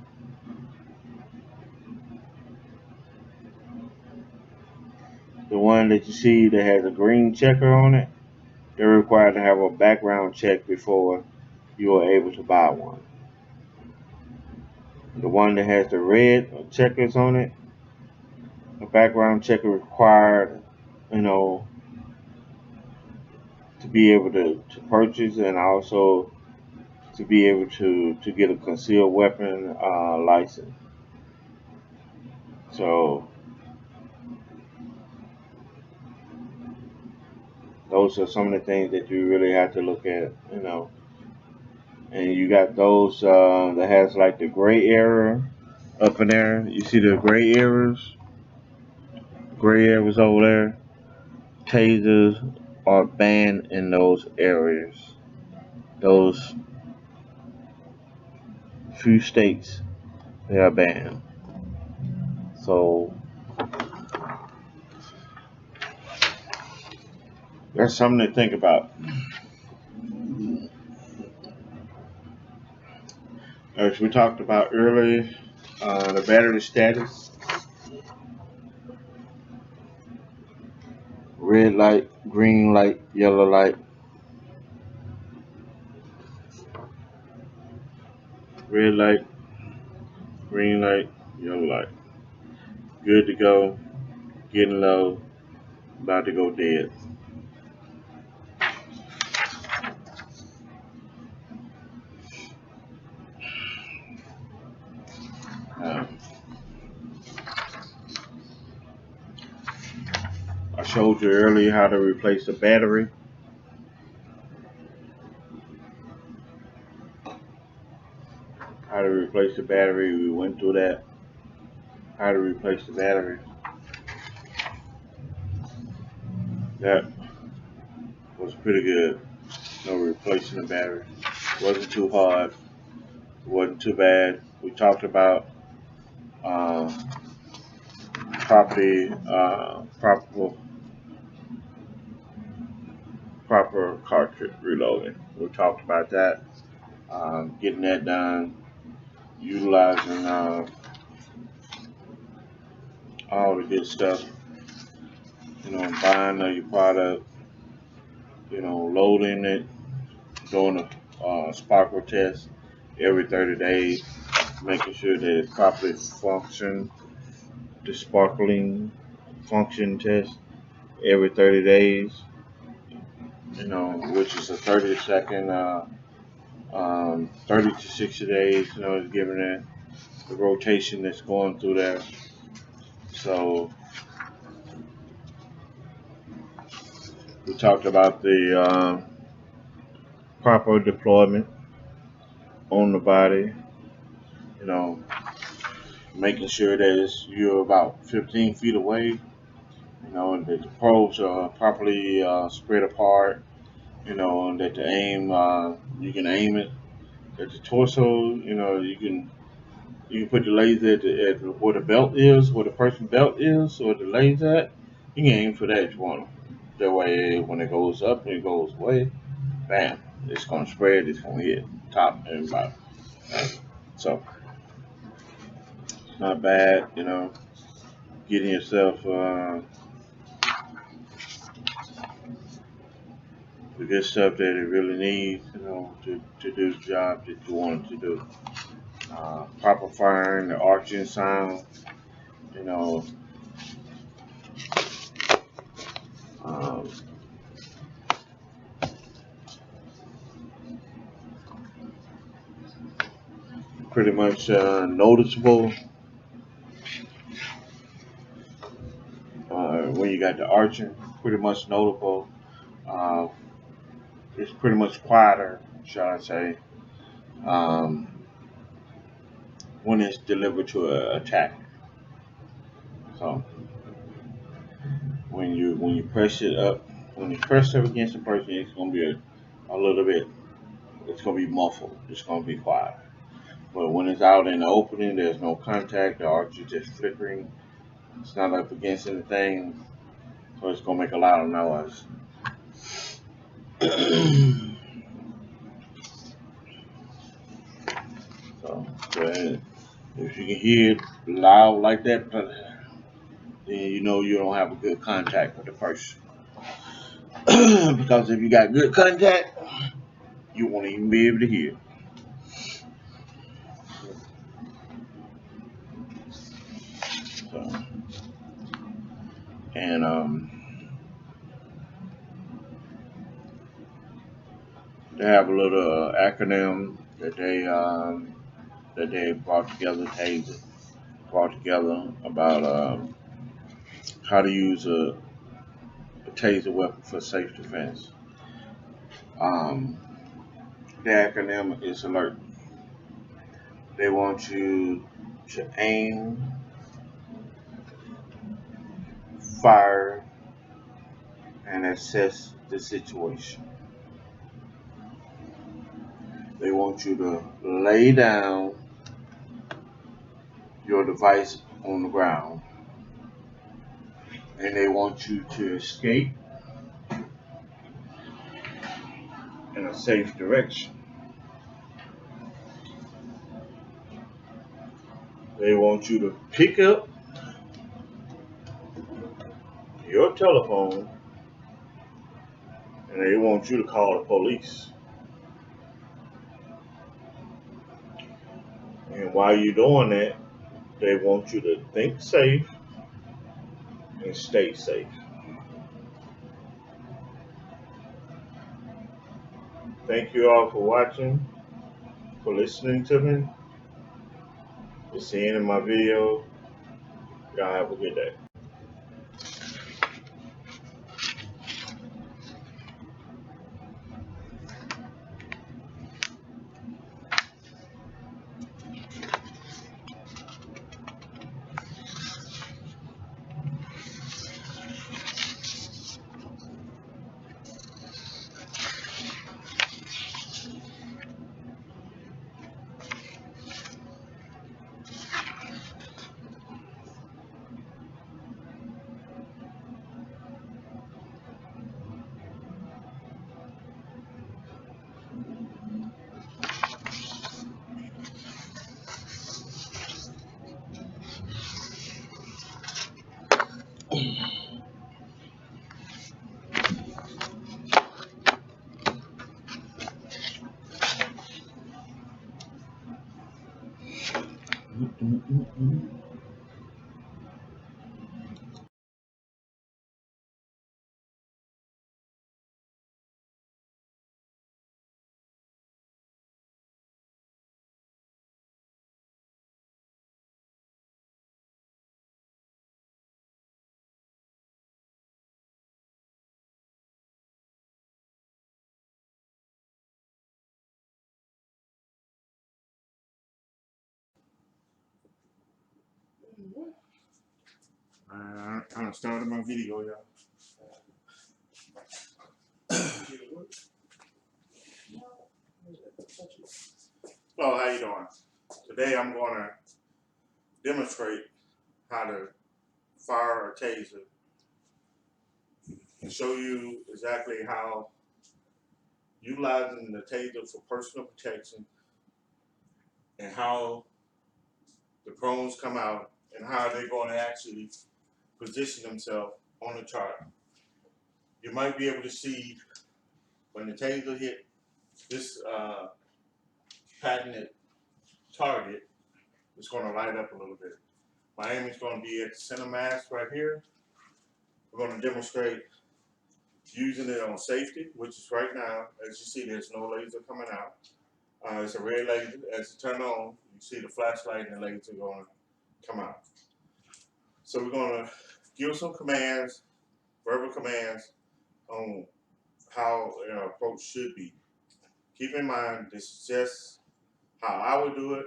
The one that you see that has a green checker on it, they're required to have a background check before you are able to buy one. The one that has the red checkers on it, a background check is required, you know, to be able to purchase and also to be able to get a concealed weapon license. So those are some of the things that you really have to look at, And you got those that has like the gray area up in there. You see the gray areas? Gray areas over there. Tasers are banned in those areas. Those few states, they are banned. So that's something to think about. As we talked about earlier, the battery status, red light, green light, yellow light, red light, green light, yellow light. Good to go, getting low, about to go dead. showed you earlier how to replace the battery. How to replace the battery. We went through that. How to replace the battery. That was pretty good. No replacing the battery. Wasn't too hard. Wasn't too bad. We talked about uh, property, proper cartridge reloading. We talked about that. Getting that done. Utilizing all the good stuff. Buying your product. Loading it, doing a sparkle test every 30 days, making sure that it properly functions. The sparkling function test every 30 days, which is a 30-second, 30 to 60 days, it's giving it the rotation that's going through there. So we talked about the proper deployment on the body, you know, making sure that you're about 15 feet away, that the probes are properly spread apart, and that the aim, you can aim it at the torso, you can put the laser at where the belt is, where the person's belt is, or the laser at. You can aim for that if you want. That way, when it goes up and it goes away, bam, it's gonna spread. It's gonna hit top and bottom. So not bad, getting yourself the good stuff that it really needs, to do the job that you want it to do. Proper firing, the arching sound, you know, um, pretty much noticeable when you got the arching, pretty much notable. Uh, it's pretty much quieter, shall I say, um, when it's delivered to an attack. So when you press it up, when you press it against the person, it's gonna be a little bit. It's gonna be muffled. It's gonna be quiet. But when it's out in the opening, there's no contact. The arch is just flickering. It's not up against anything, so it's gonna make a lot of noise. So, if you can hear it loud like that, then you know you don't have a good contact with the person. Because if you got good contact, you won't even be able to hear. So, and they have a little acronym that they brought together. Taser brought together about how to use a taser weapon for safe defense. Um, the acronym is ALERT. They want you to aim, fire, and assess the situation. They want you to lay down your device on the ground, and they want you to escape in a safe direction. They want you to pick up your telephone, and they want you to call the police. And while you're doing that, they want you to think safe and stay safe. Thank you all for watching, for listening to me, for seeing in my video. Y'all have a good day. I started my video, y'all. Hello, how you doing? Today I'm going to demonstrate how to fire a taser and show you exactly how utilizing the taser for personal protection and how the drones come out and how they're going to actually position themselves on the target. You might be able to see when the taser hit this patented target, it's going to light up a little bit. My aim is going to be at the center mass right here. We're going to demonstrate using it on safety, which is right now. As you see, there's no laser coming out. It's a red laser. As it turns on, you see the flashlight and the laser going to come out. So we're going to give some commands, verbal commands, on how our approach should be. Keep in mind, this is just how I would do it.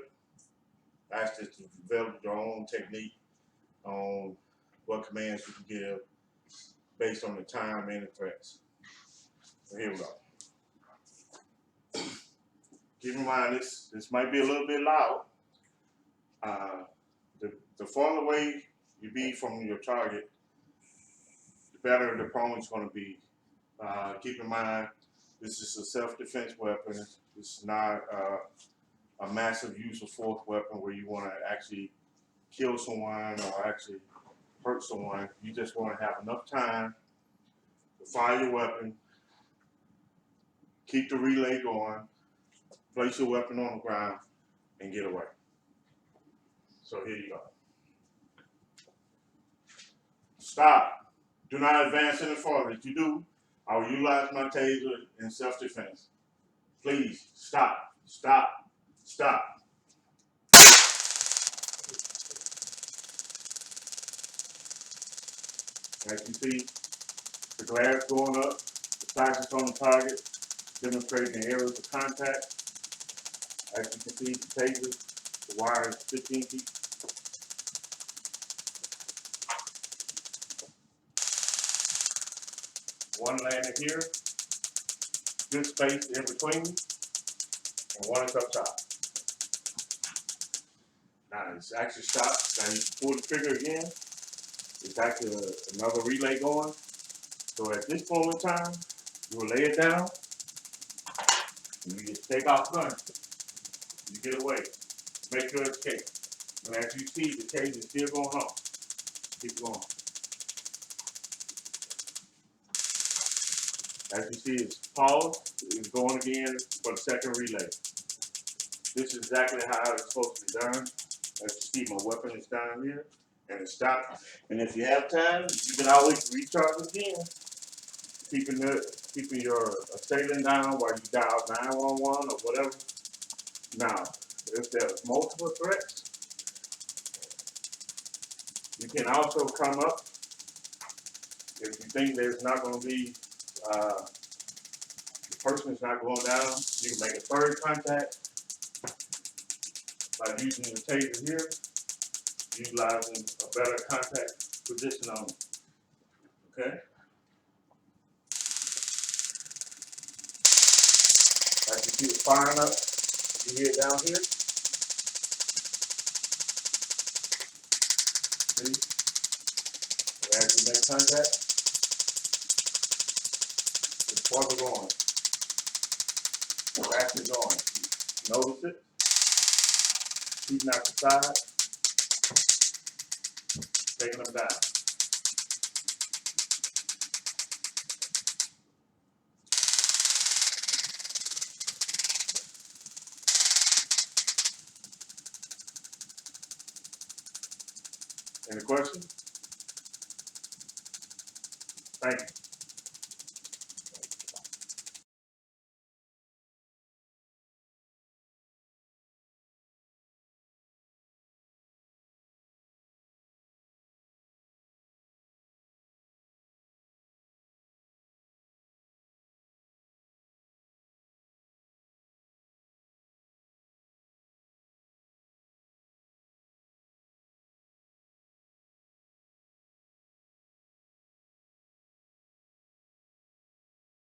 Ask us to develop your own technique on what commands you can give based on the time and the threats. So here we go. Keep in mind, this might be a little bit loud. The farther away you be from your target, the better the prone is going to be. Keep in mind, this is a self-defense weapon. This is not a massive use of force weapon where you want to actually kill someone or actually hurt someone. You just want to have enough time to fire your weapon, keep the relay going, place your weapon on the ground, and get away. So here you go. Stop. Do not advance any further. If you do, I will utilize my taser in self-defense. Please, stop, stop, stop. As you see, the glass going up, the flashes on the target, demonstrating the areas of contact. As you can see, the taser, the wire is 15 feet. One landed here, good space in between, and one is up top. Now it's actually stopped. Now you pull the trigger again. It's actually another relay going. So at this moment in time, you will lay it down, and you just take off running. You get away. Make your escape. And as you see, the cage is still going on. Keep going. As you see, it's paused. It's going again for the second relay. This is exactly how it's supposed to be done. As you see, my weapon is down here, and it's stopped. And if you have time, you can always recharge again. Keeping your assailant down while you dial 911 or whatever. Now, if there's multiple threats, you can also come up. If you think there's not going to be, the person is not going down, you can make a third contact by using the taser here, utilizing a better contact position on it. Okay? As you see it firing up, you hear it down here. See? As you make contact, it's farther going. It's actually going. Notice it. Shooting out the side. Taking them down. Any questions? Thank you.